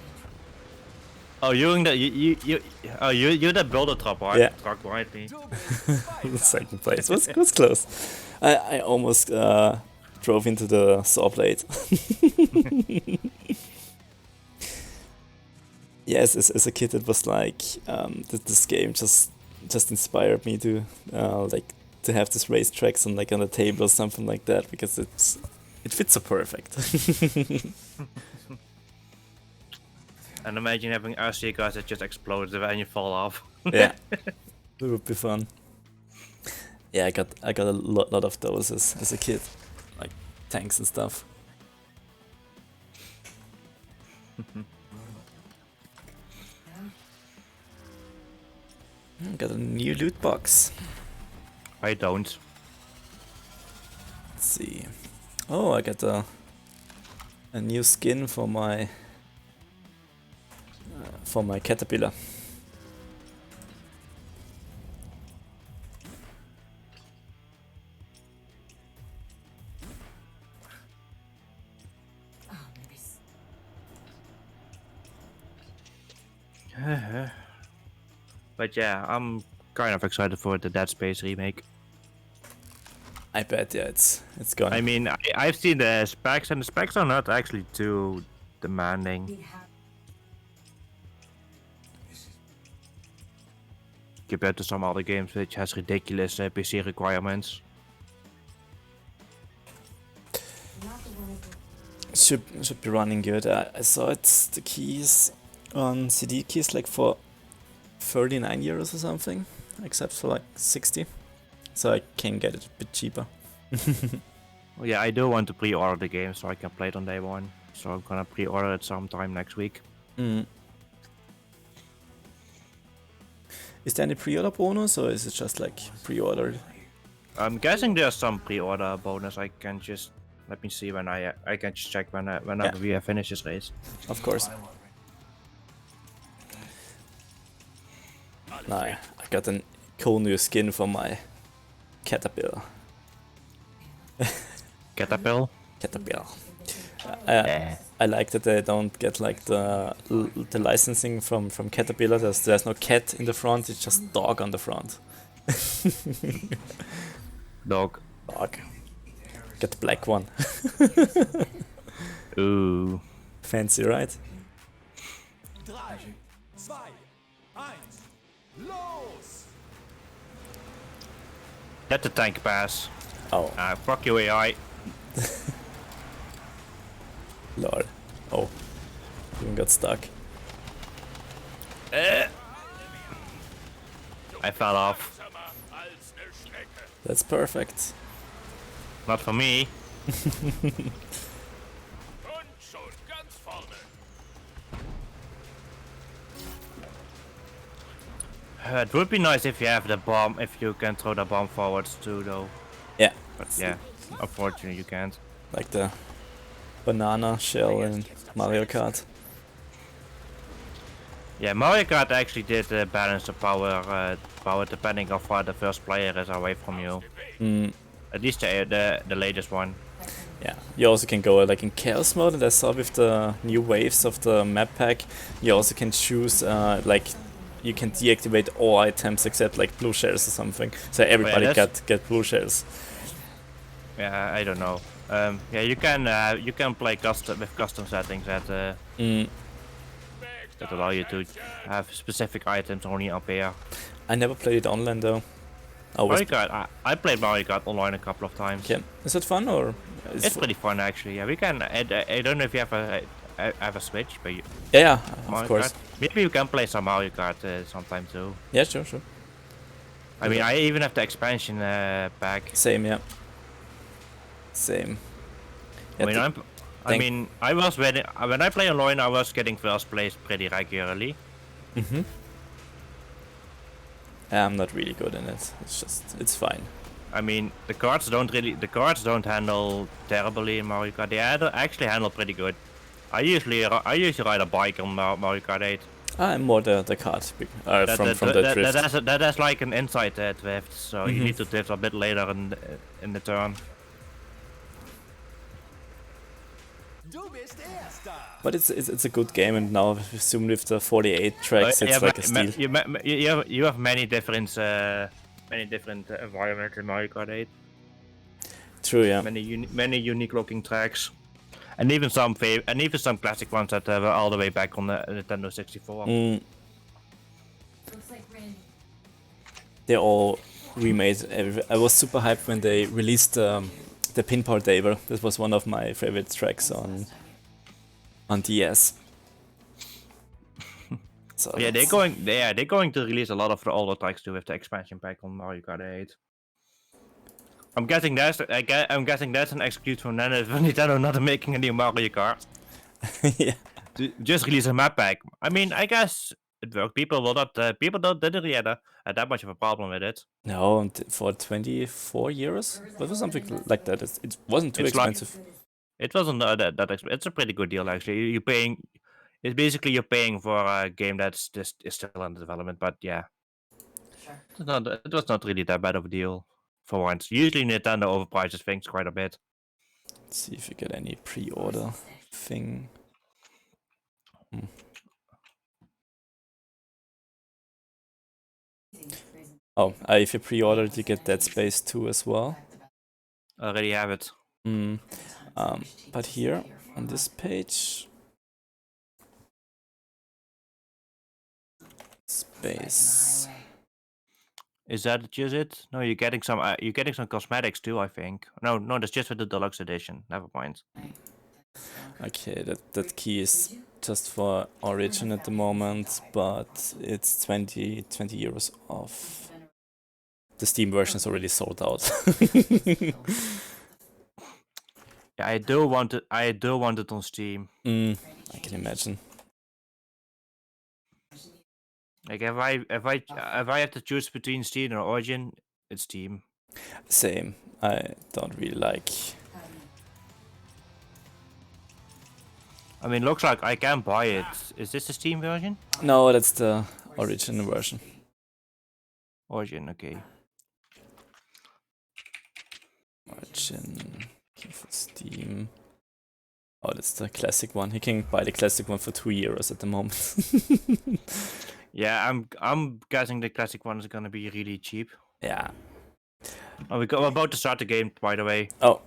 Oh, you're the builder truck, right? Yeah. Truck, right? Me. Second place. Was close. I almost drove into the saw blade. Yes, as a kid, it was like this game just inspired me to like to have these racetracks on the table or something like that, because it fits so perfect. And imagine having RC cars that just explode and you fall off. Yeah, it would be fun. Yeah, I got a lot of those as a kid, like tanks and stuff. Got a new loot box. I don't. Let's see. Oh, I got a new skin for my caterpillar. But yeah, I'm kind of excited for the Dead Space remake. I bet, yeah, it's gonna. I mean, I've seen the specs, and the specs are not actually too demanding compared to some other games which has ridiculous PC requirements. Should be running good. I saw it's the keys on CD keys like for 39 euros or something, except for like 60. So I can get it a bit cheaper. Well, yeah, I do want to pre-order the game so I can play it on day one. So I'm gonna pre-order it sometime next week. Mm. Is there any pre-order bonus, or is it just like pre-ordered? I'm guessing there's some pre-order bonus. I can just let me see when I can just check whenever we finish this race. Of course. No, I got a cool new skin for my caterpillar. Caterpillar. Caterpillar. I like that they don't get like the licensing from Caterpillar. There's no cat in the front. It's just dog on the front. Dog. Get the black one. Ooh. Fancy, right? 3, 2, 1, los! Let the tank pass. Oh, Fuck you, AI. lol. Oh, even got stuck. I fell off. That's perfect. Not for me. It would be nice if you have the bomb, if you can throw the bomb forwards too, though. Yeah, But yeah, unfortunately you can't. like the banana shell in Mario Kart. Yeah, Mario Kart actually did balance the power depending how far the first player is away from you. Mm, At least the latest one. yeah, you also can go like in chaos mode, and I saw with the new waves of the map pack, you also can choose like you can deactivate all items except like blue shells or something. So everybody that's- get blue shells. Yeah, I don't know. Yeah, you can play custom with custom settings that allow you to have specific items only appear. I never played it online though. Mario Kart, I played Mario Kart online a couple of times. Okay. Is it fun or? It's pretty fun actually. Yeah, we can. I don't know if you have a Switch, but Yeah, of Mario course. Kart. Maybe you can play some Mario Kart sometime too. Yeah, sure. I mean, I even have the expansion pack. Same, yeah. Same. I mean, I was when I play online, I was getting first place pretty regularly. I'm not really good in it. It's fine. I mean, the cards don't handle terribly in Mario Kart. They actually handle pretty good. I usually ride a bike on Mario Kart 8. I'm more the card from the drift. That's like an inside drift, so you need to drift a bit later in the turn. Du bist Erster. But it's a good game, and now soon with the 48 tracks, it's like a steal. You have many different environments in Mario Kart 8. True, yeah. Many unique looking tracks, and even some classic ones that were all the way back on the Nintendo 64. They all remade. I was super hyped when they released the Pinball Table. This was one of my favorite tracks on DS. So yeah, they're going to release a lot of the older tracks too with the expansion pack on Mario Kart 8. I'm guessing that's an excuse from Nintendo not making a new Mario Kart. yeah. Just release a map pack. I mean, I guess it worked. People didn't really have that much of a problem with it. No, for 24 euros? That was something like that. It wasn't too expensive. It wasn't that expensive. It's a pretty good deal actually. It's basically you're paying for a game that's is still under development, but yeah. It was not really that bad of a deal for once. Usually Nintendo overprices things quite a bit. Let's see if we get any pre-order thing. Oh, if you pre-order it, you get Dead Space 2 as well. I already have it. But here on this page, Space. Is that just it? No, you're getting some cosmetics too, I think. No, that's just for the deluxe edition. Never mind. Okay, that key is just for Origin at the moment, but it's 20 euros off. The Steam version is already sold out. Yeah, I do want it on Steam. I can imagine. Like if I have to choose between Steam or Origin, it's Steam. Same. I don't really like. I mean, looks like I can buy it. Is this the Steam version? No, that's the Origin version. Origin, okay. Origin for Steam. Oh, that's the classic one. You can buy the classic one for 2 euros at the moment. Yeah, I'm guessing the classic one is gonna be really cheap. Yeah. Oh, we're about to start the game, by the way. Oh.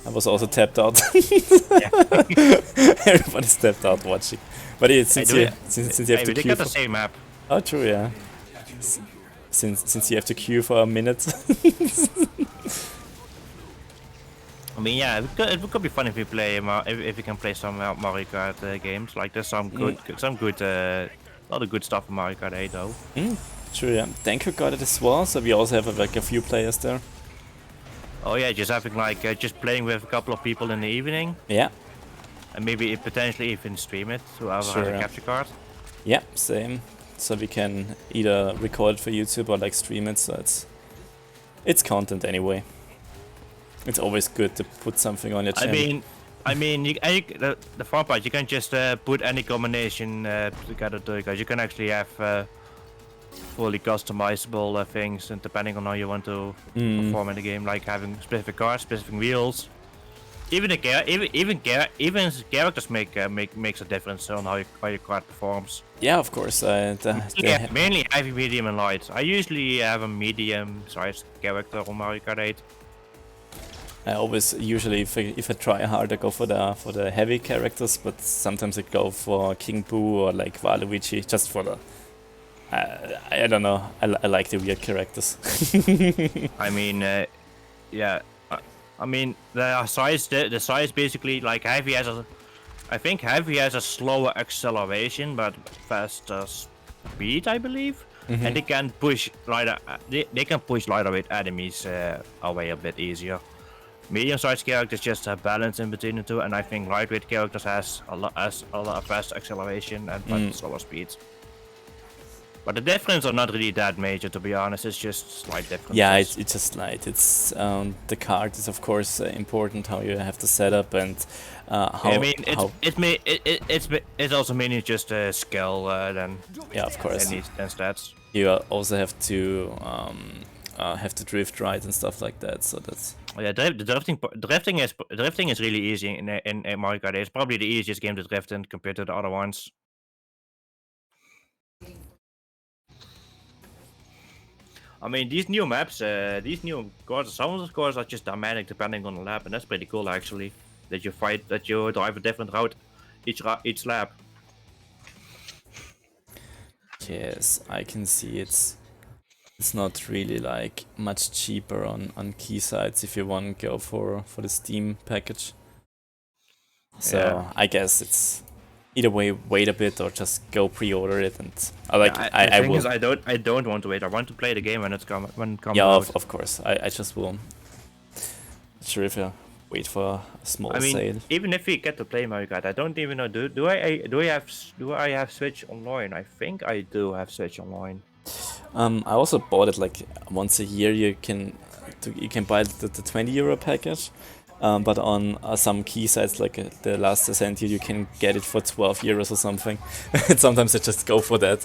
I was also tapped out. Everybody's tapped out watching. But since you have to queue got the same map. Oh, true, yeah. Since you have to queue for a minute. I mean, yeah, it could be fun if we play if we can play some Mario Kart games. Like there's some good a lot of good stuff in Mario Kart 8 though. True, yeah. Danko got it as well, so we also have like a few players there. Oh yeah, just having like just playing with a couple of people in the evening. Yeah. And maybe potentially even stream it to have a capture card. Yeah, same. So we can either record it for YouTube or like stream it. So it's content anyway. It's always good to put something on your channel. I mean, the fun part, you can just put any combination together because you can actually have fully customizable things, and depending on how you want to perform in the game, like having specific cars, specific wheels. even even characters makes a difference on how your card performs. Yeah, of course. Yeah, mainly heavy, medium, and light. I usually have a medium-sized character on Mario Kart 8. I always usually if I try hard I go for the heavy characters, but sometimes I go for King Boo or like Waluigi just for the I don't know. I like the weird characters. I mean, yeah. I mean, the size basically like heavy has a. I think heavy has a slower acceleration but faster speed, I believe, and they can push lighter. They can push lighter weight enemies away a bit easier. Medium-sized characters just have balance in between the two, and I think lightweight characters has a lot of fast acceleration and but slower speed. But the difference are not really that major, to be honest. It's just slight differences. Yeah, it's just slight. It's the card is of course important. How you have the setup and how. I mean, it's also mainly just skill then. Yeah, of course. And stats. You also have to drift right and stuff like that. So that's. Yeah, drifting is really easy in Mario Kart 8. It's probably the easiest game to drift in compared to the other ones. I mean, these new maps, these new courses, some of the courses are just dynamic depending on the lap, and that's pretty cool actually. That you drive a different route each lap. Yes, I can see it's not really like much cheaper on key sites if you want to go for the Steam package. So Yeah. I guess it's either way wait a bit or just go pre-order it, and I will. I don't want to wait. I want to play the game when it comes Yeah, out. of course. I just will. Not sure if I wait for a small I mean, sale. even if we get to play Mario Kart, I don't even know. Do I have Switch Online? I think I do have Switch Online. I also bought it like once a year. You can buy the 20 euro package, but on some key sites like the last I sent you can get it for 12 euros or something. And sometimes I just go for that.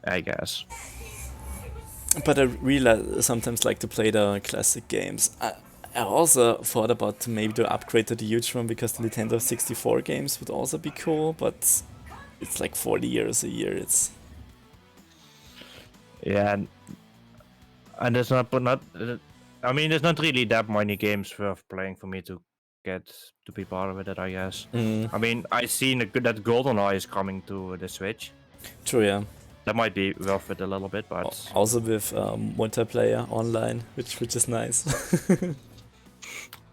I guess. But I really sometimes like to play the classic games. I also thought about maybe to upgrade to the huge one because the Nintendo 64 games would also be cool, but it's like 40 euros a year. It's Yeah, and there's not. I mean, there's not really that many games worth playing for me to get to be part of it. I guess. I mean, I seen that GoldenEye is coming to the Switch. true, yeah. That might be worth it a little bit, but Also with multiplayer online, which is nice.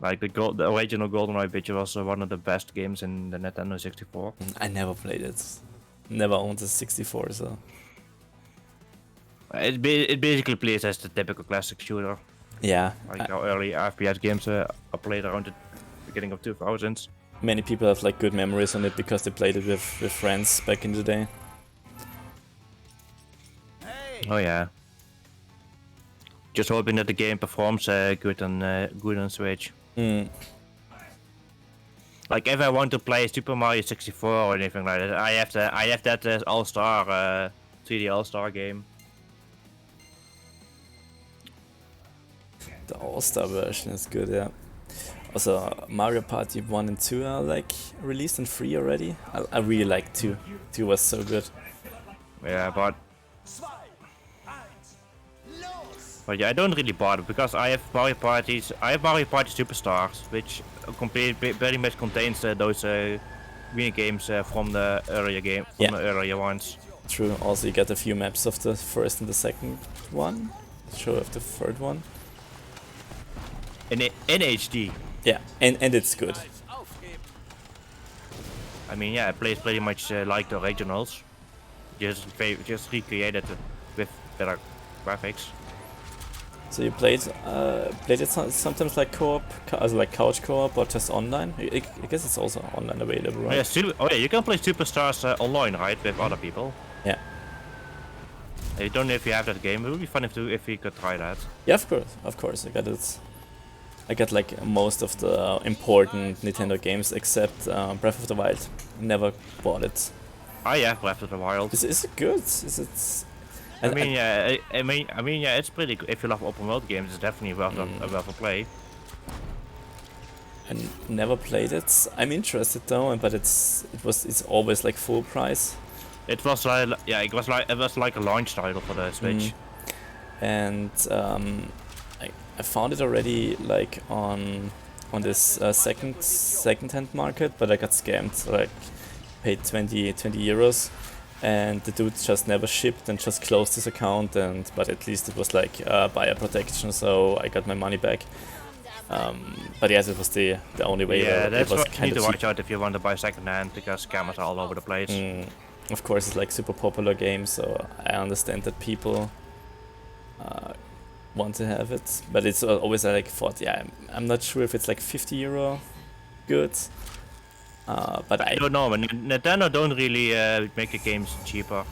like the original GoldenEye, which was one of the best games in the Nintendo 64. I never played it. Never owned a 64, so. It basically plays as the typical classic shooter, Yeah, like how early FPS games are played around the beginning of 2000s. many people have like good memories on it because they played it with friends back in the day. Oh yeah. Just hoping that the game performs good on Switch. Like if I want to play Super Mario 64 or anything like that, I have that All-Star 3D All-Star game. The All-Star version is good, yeah. Also, Mario Party 1 and 2 are like released and free already. I really like 2. 2 was so good. Yeah, but yeah, I don't really bother because I have Mario Party Superstars, which very much contains those mini games from the earlier ones. True. Also, you get a few maps of the first and the second one. Sure, of the third one. In HD. Yeah, and it's good. I mean, yeah, it plays pretty much like the originals, just recreated with better graphics. So you played it sometimes like co-op, like couch co-op, or just online? I guess it's also online available, right? Yeah, you can play Superstars online, right, with other people. Yeah. I don't know if you have that game. It would be fun if you could try that. Yeah, of course. I got it. I got like most of the important Nintendo games except Breath of the Wild. Never bought it. Oh yeah, Breath of the Wild. Is it good? Is it? I mean, yeah, it's pretty good. If you love open world games, it's definitely worth a play. never played it. I'm interested though, but it's always like full price. It was like it was like a launch title for the Switch. And I found it already like on this second-hand market, but I got scammed. So, like paid 20 euros, and the dude just never shipped and just closed his account. But at least it was like buyer protection, so I got my money back. But yes, it was the only way. Yeah, that's it was what you need to cheap. watch out if you want to buy second-hand, because scammers are all over the place. Of course, it's like super popular game, so I understand that people want to have it, but it's always like thought. Yeah, I'm not sure if it's like 50 euro good, but I don't know. Nintendo don't really make the games cheaper.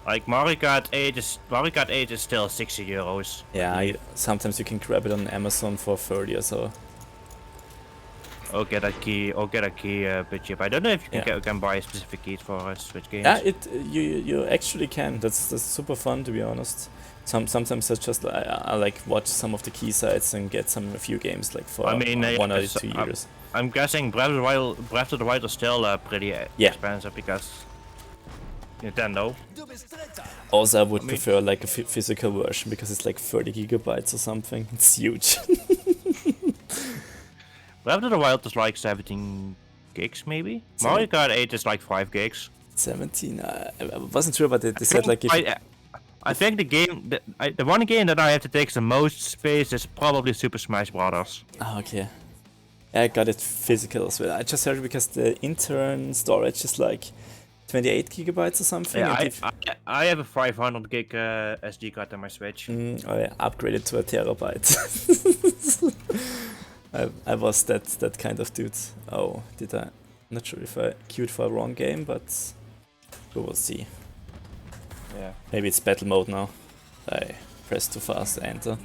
Like Mario Kart 8 is still 60 euros. Yeah, sometimes you can grab it on Amazon for 30 or so. Or get a key a bit cheap. I don't know if you can buy specific keys for Switch games. Yeah, you actually can. That's super fun, to be honest. Sometimes I like watch some of the key sites and get a few games like for 1 or 2 years. I'm guessing Breath of the Wild is still pretty expensive because Nintendo. Also, I would prefer like a physical version because it's like 30 gigabytes or something. It's huge. Breath of the Wild is like 17 gigs maybe. Mario Kart 8 is like 5 gigs. 17. I wasn't sure, but they said like if. I think the one game that I have to take the most space is probably Super Smash Brothers. Oh, okay. I got it physical as well. I just heard because the internal storage is like 28 gigabytes or something. Yeah, I have a 500 gig SD card on my Switch. I upgraded to a terabyte. I was that kind of dude. Oh, did I? Not sure if I queued for a wrong game, but we will see. Yeah. Maybe it's battle mode now. I pressed too fast, enter.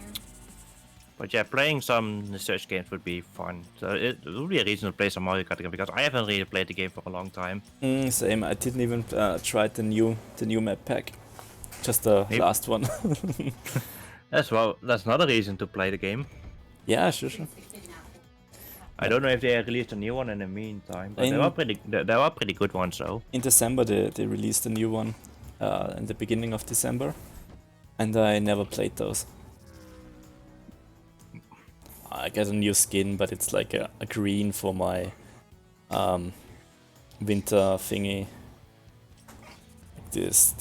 But yeah, playing some research games would be fun. So it would be a reason to play some Mario Kart again, because I haven't really played the game for a long time. Same. I didn't even try the new map pack. Just the last one. That's not a reason to play the game. Yeah, sure. I don't know if they released a new one in the meantime, but there were pretty good ones though. In December they released a new one, in the beginning of December, and I never played those. I got a new skin, but it's like a green for my winter thingy. This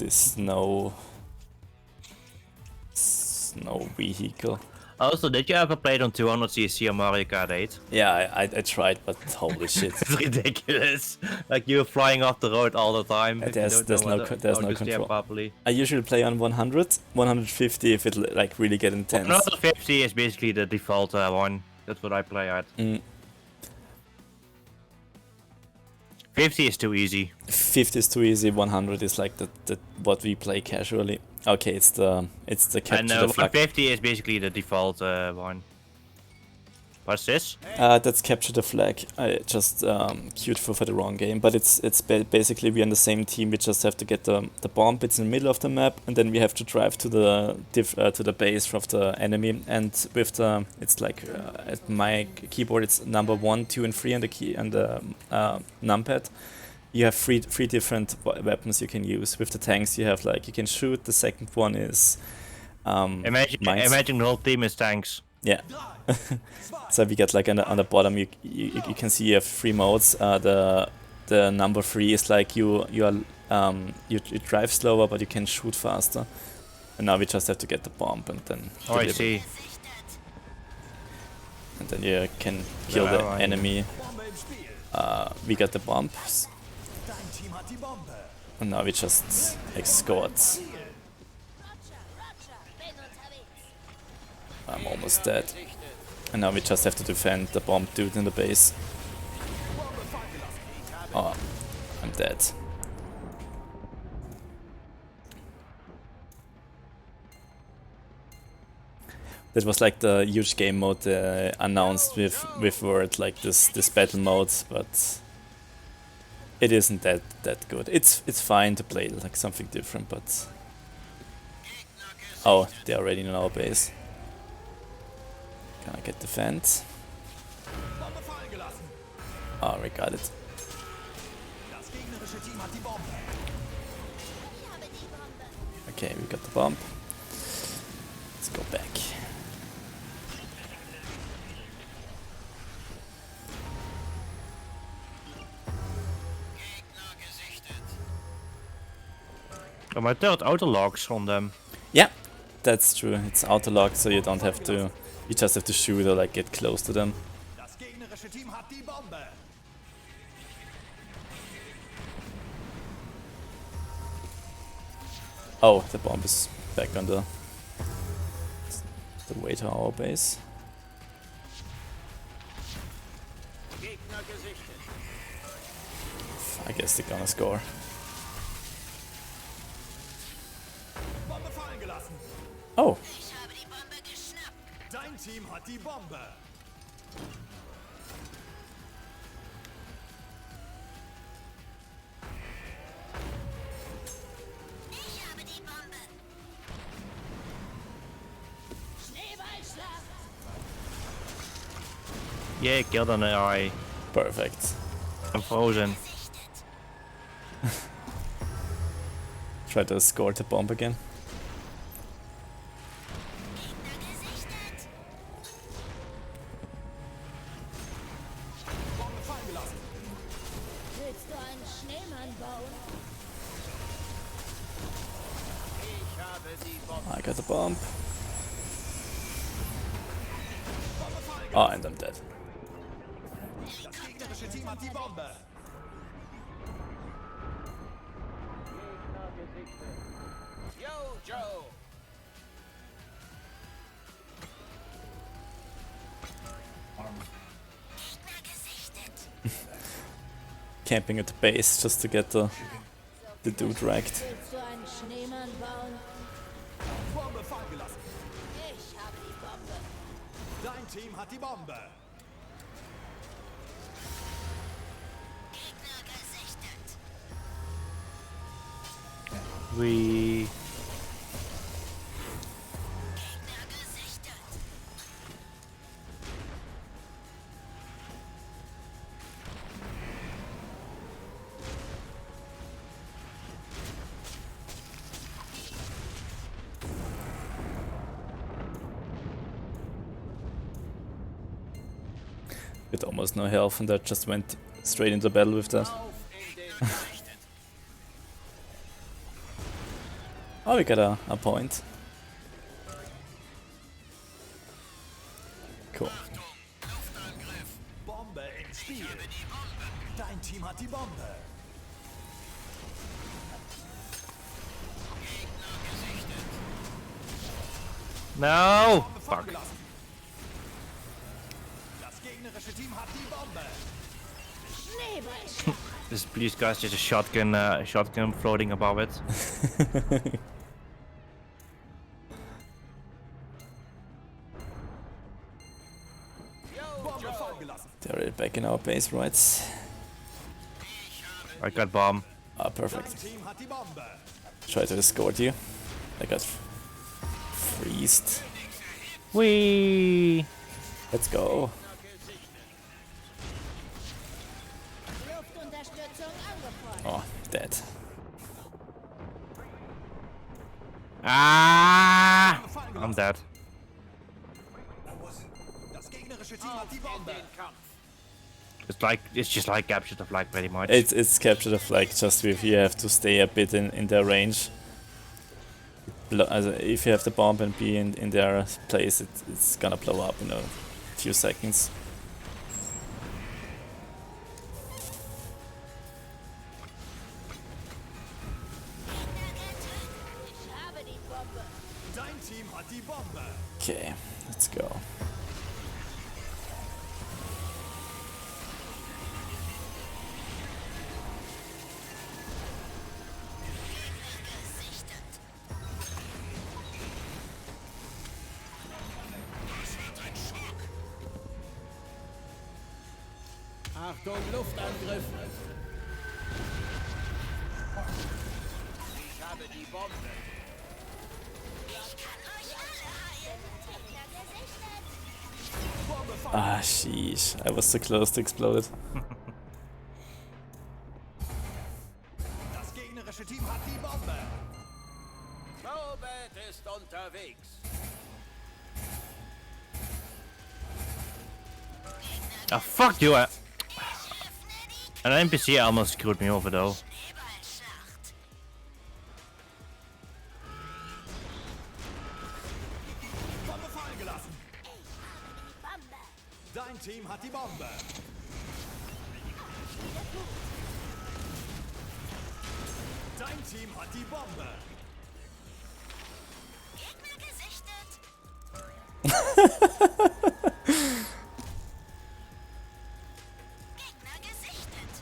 snow vehicle. Also, did you ever play it on 200cc on Mario Kart 8? Yeah, I tried, but holy shit. It's ridiculous. Like you're flying off the road all the time. There's no control. Properly. I usually play on 100, 150 if it like really get intense. 150 is basically the default one. That's what I play at. 50 is too easy. 50 is too easy. 100 is like the what we play casually. Okay, it's the capture the flag. 150 is basically the default one. What's this? That's capture the flag. I just queued for the wrong game, but it's basically we're on the same team. We just have to get the bomb. It's in the middle of the map, and then we have to drive to the base of the enemy. And with the it's like at my keyboard, it's number 1, 2, and 3 on the key and the numpad. You have three different weapons you can use. With the tanks, you have like you can shoot. The second one is imagine the whole team is tanks. Yeah. So we get like on the bottom you can see you have 3 modes. The number 3 is like you drive slower but you can shoot faster. And now we just have to get the bomb and then I see. And then you can kill the enemy. We got the bombs. And now we just escort. I'm almost dead. And now we just have to defend the bomb dude in the base. Oh, I'm dead. That was like the huge game mode announced with word like this battle mode, but it isn't that good. It's fine to play like something different, but oh, they're already in our base. Can I get defend? Oh, we got it. Das gegnerische Team hat die Bombe. Ich habe die Bombe. Okay, we got the bomb. Let's go back. Oh, my third auto logs on them. Yeah, that's true. It's auto-locked, so you don't have to... You just have to shoot or like get close to them. Das gegnerische Team hat die Bombe. Oh, the bomb is back on the way to our base. I guess they're gonna score. Bombe fallen gelassen. Oh, Ich habe die Bombe geschnappt. Dein Team hat die Bombe. Ich habe die Bombe. Schneeballschlag. Yeah, killed an AI. perfect. I'm frozen. Gesichtet. Try to score the bomb again. Gegner gesichtet. Bombe fallen gelassen. Willst du einen Schneemann bauen? I got the bomb. Oh, and I'm dead. Das gegnerische Team hat die Bombe. Gegner gesichtet. Camping at the base just to get the dude wrecked. Willst du einen Schneemann bauen? Bombe fallen gelassen. Ich habe die Bombe. Dein Team hat die Bombe. Gegner gesichtet. We. Gegner gesichtet. With almost no health, and that just went straight into battle with that. Oh, we got a point. Cool. Bombe im Spiel. Dein Team hat die Bombe. No! Bombe fallen Fuck. gelassen. Das gegnerische Team hat die Bombe. Schneeballschlag. This police guy's just a shotgun floating above it. Bombe fallen gelassen. They're already back in our base, right? I got bomb. Ah, Dein perfect. Team hat die Bombe. Try to escort you. I got freezed. Wee. Let's go. Luftunterstützung angefordert. Oh, dead. Ah! I'm dead. Das gegnerische Team hat die Bombe. It's just like capture the flag pretty much. It's capture the flag, just with you have to stay a bit in their range. If you have the bomb and be in their place, it's gonna blow up in a few seconds. Ich habe die Bombe. Dein Team hat die Bombe. Okay, let's go. Achtung, Luftangriff. Ich kann euch alle heilen. Gegner gesichtet. Ah, sheesh. I was so close to explode it. Ah, fuck you! An NPC almost screwed me over though. Bombe fallen gelassen. Bombe. Dein Team hat die Bombe. Dein Team hat die Bombe. Gegner gesichtet. Gegner gesichtet.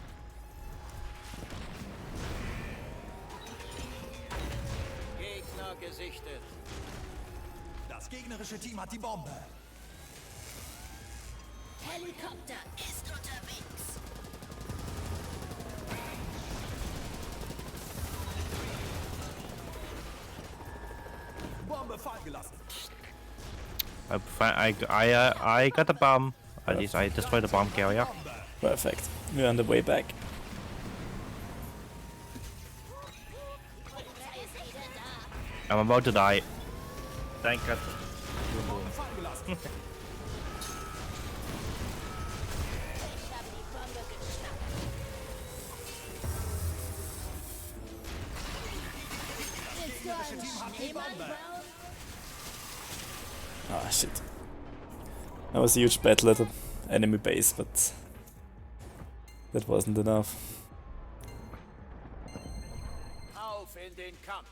Gegner gesichtet. Das gegnerische Team hat die Bombe. Helikopter ist unterwegs. Bombe fallen gelassen. I got the bomb. At least I destroyed the bomb carrier. Perfect. We're on the way back. Polizei ist wieder da. I'm about to die. Thank God. Bombe fallen gelassen. Ich habe die Bombe geschnappt. Willst du einen Schneemann bauen? Ah, shit. That was a huge battle at the enemy base, but that wasn't enough. Auf in den Kampf.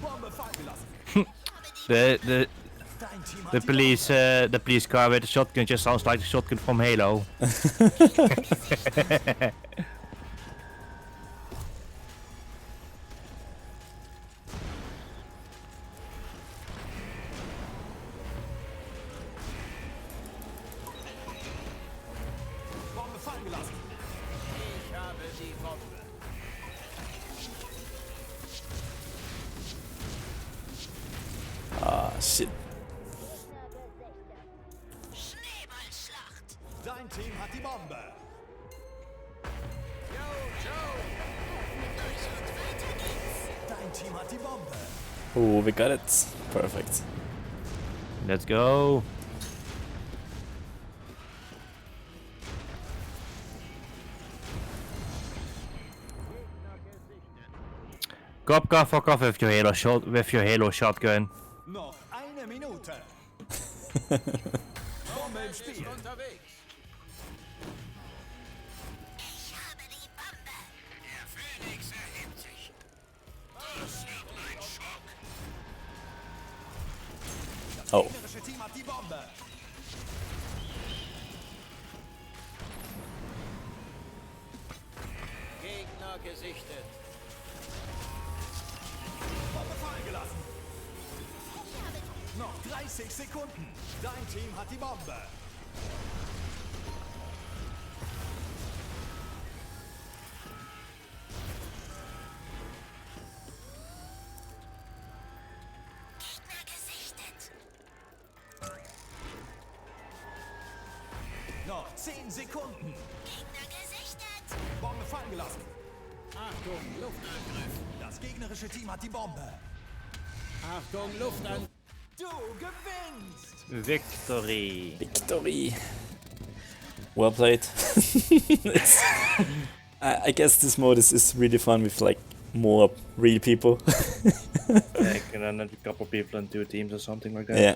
Bombe fallen gelassen. The Dein Team hat the die police the police car with the shotgun just sounds like the shotgun from Halo. Bombe fallen gelassen. Ich habe die Bombe. Ah, shit. Schneeballschlacht. Dein Team hat die Bombe. Yo, Joe. Und weiter geht's. Dein Team hat die Bombe. Oh, we got it. Perfect. Let's go. Cop car, fuck off with your Halo shotgun. Noch eine Minute. Bombe im Spiel. Unterwegs. Ich habe die Bombe. Der Phoenix erhebt sich. Das wird ein Schock. Oh, Gegnerische Team hat die Bombe. Gegner gesichtet. Bombe fallen gelassen. Noch 30 Sekunden. Dein Team hat die Bombe. Gegner gesichtet. Noch 10 Sekunden. Gegner gesichtet. Bombe fallen gelassen. Achtung, Luftangriff. Das gegnerische Team hat die Bombe. Achtung, Luftangriff. Du gewinnst. Victory. victory. Well played. I guess this mode is really fun with like more real people. Like, and then a couple people in 2 teams or something like that. Yeah.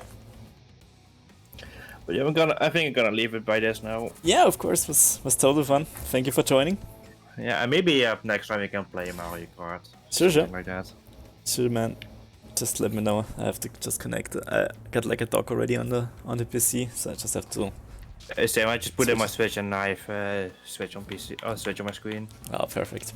But yeah, I think I'm gonna leave it by this now. Yeah, of course, was totally fun. Thank you for joining. Yeah, and maybe next time we can play Mario Kart. Sure, Something like that. Sure, man. Just let me know. I have to just connect. I got like a dock already on the PC, so I just have to. Same, I just put in my Switch and I switch on PC. Oh, switch on my screen. Oh, perfect.